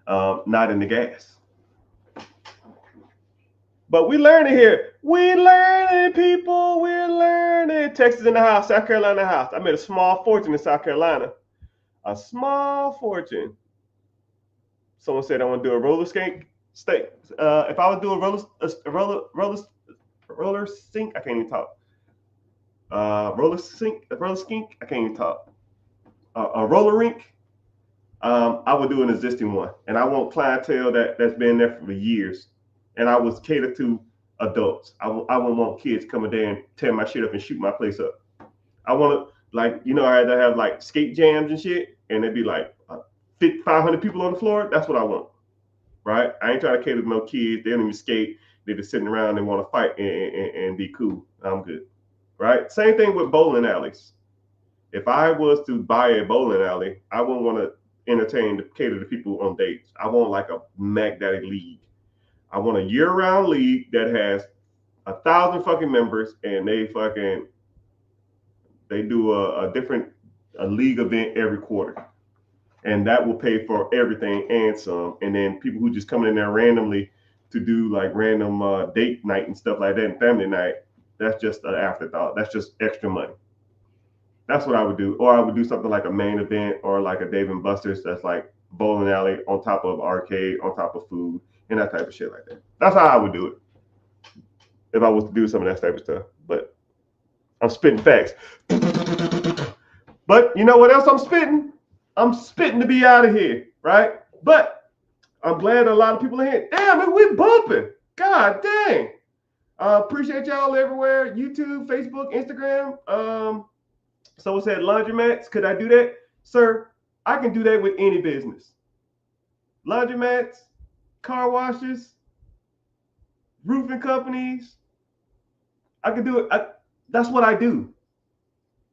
not in the gas. But we learning here. We learning, people. We're learning. Texas in the house, South Carolina in the house. I made a small fortune in South Carolina. A small fortune. Someone said I want to do a roller skate. If I would do a roller sink, I can't even talk. Roller skink, I can't even talk. A roller rink, I would do an existing one, and I want clientele that's been there for years, and I would cater to adults. I wouldn't want kids coming there and tear my shit up and shoot my place up. I want to, I had to have like skate jams and shit, and it'd be like 500 people on the floor. That's what I want, right? I ain't trying to cater to no kids. They don't even skate. They're just sitting around and want to fight and be cool. I'm good, right? Same thing with bowling alleys. If I was to buy a bowling alley, I wouldn't want to cater to people on dates. I want like a Mac Daddy league. I want a year-round league that has 1,000 fucking members, and they do a different league event every quarter, and that will pay for everything and some. And then people who just come in there randomly to do like random date night and stuff like that and family night, that's just an afterthought. That's just extra money. That's what I would do. Or I would do something like a main event or like a Dave and Buster's that's like bowling alley on top of arcade, on top of food, and that type of shit like that. That's how I would do it if I was to do some of that type of stuff. But I'm spitting facts. But you know what else I'm spitting? I'm spitting to be out of here, right? But I'm glad a lot of people are here. Damn, we're bumping. God dang. Appreciate y'all everywhere. YouTube, Facebook, Instagram. Someone said laundromats. Could I do that? Sir, I can do that with any business. Laundromats, car washes, roofing companies. I can do it. That's what I do.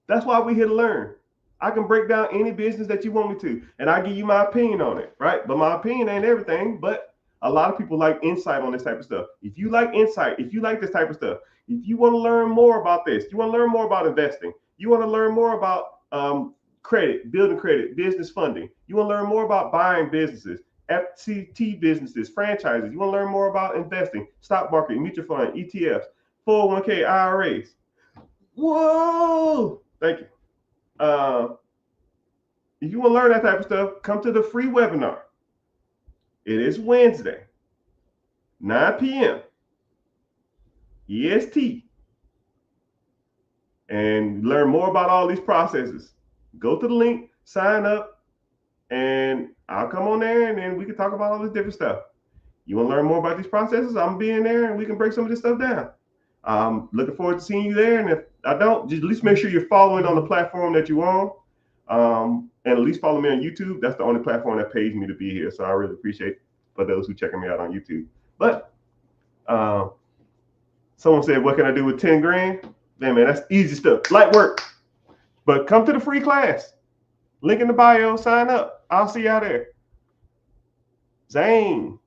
That's why we're here to learn. I can break down any business that you want me to, and I give you my opinion on it, right? But my opinion ain't everything. But a lot of people like insight on this type of stuff. If you like insight, if you like this type of stuff, if you want to learn more about this, you want to learn more about investing, you want to learn more about credit, building credit, business funding, you want to learn more about buying businesses, FTT businesses, franchises, you want to learn more about investing, stock market, mutual fund, ETFs, 401k, IRAs. Whoa! Thank you. If you want to learn that type of stuff, come to the free webinar. It is Wednesday, 9 p.m. EST. And learn more about all these processes. Go to the link, sign up, and I'll come on there and then we can talk about all this different stuff. You want to learn more about these processes? I'm being there and we can break some of this stuff down. I'm looking forward to seeing you there. And if I don't, just at least make sure you're following on the platform that you're on. And at least follow me on YouTube. That's the only platform that pays me to be here. So I really appreciate it for those who checking me out on YouTube. But someone said, what can I do with 10 grand? Man, that's easy stuff. Light work. But come to the free class. Link in the bio. Sign up. I'll see y'all there. Zane.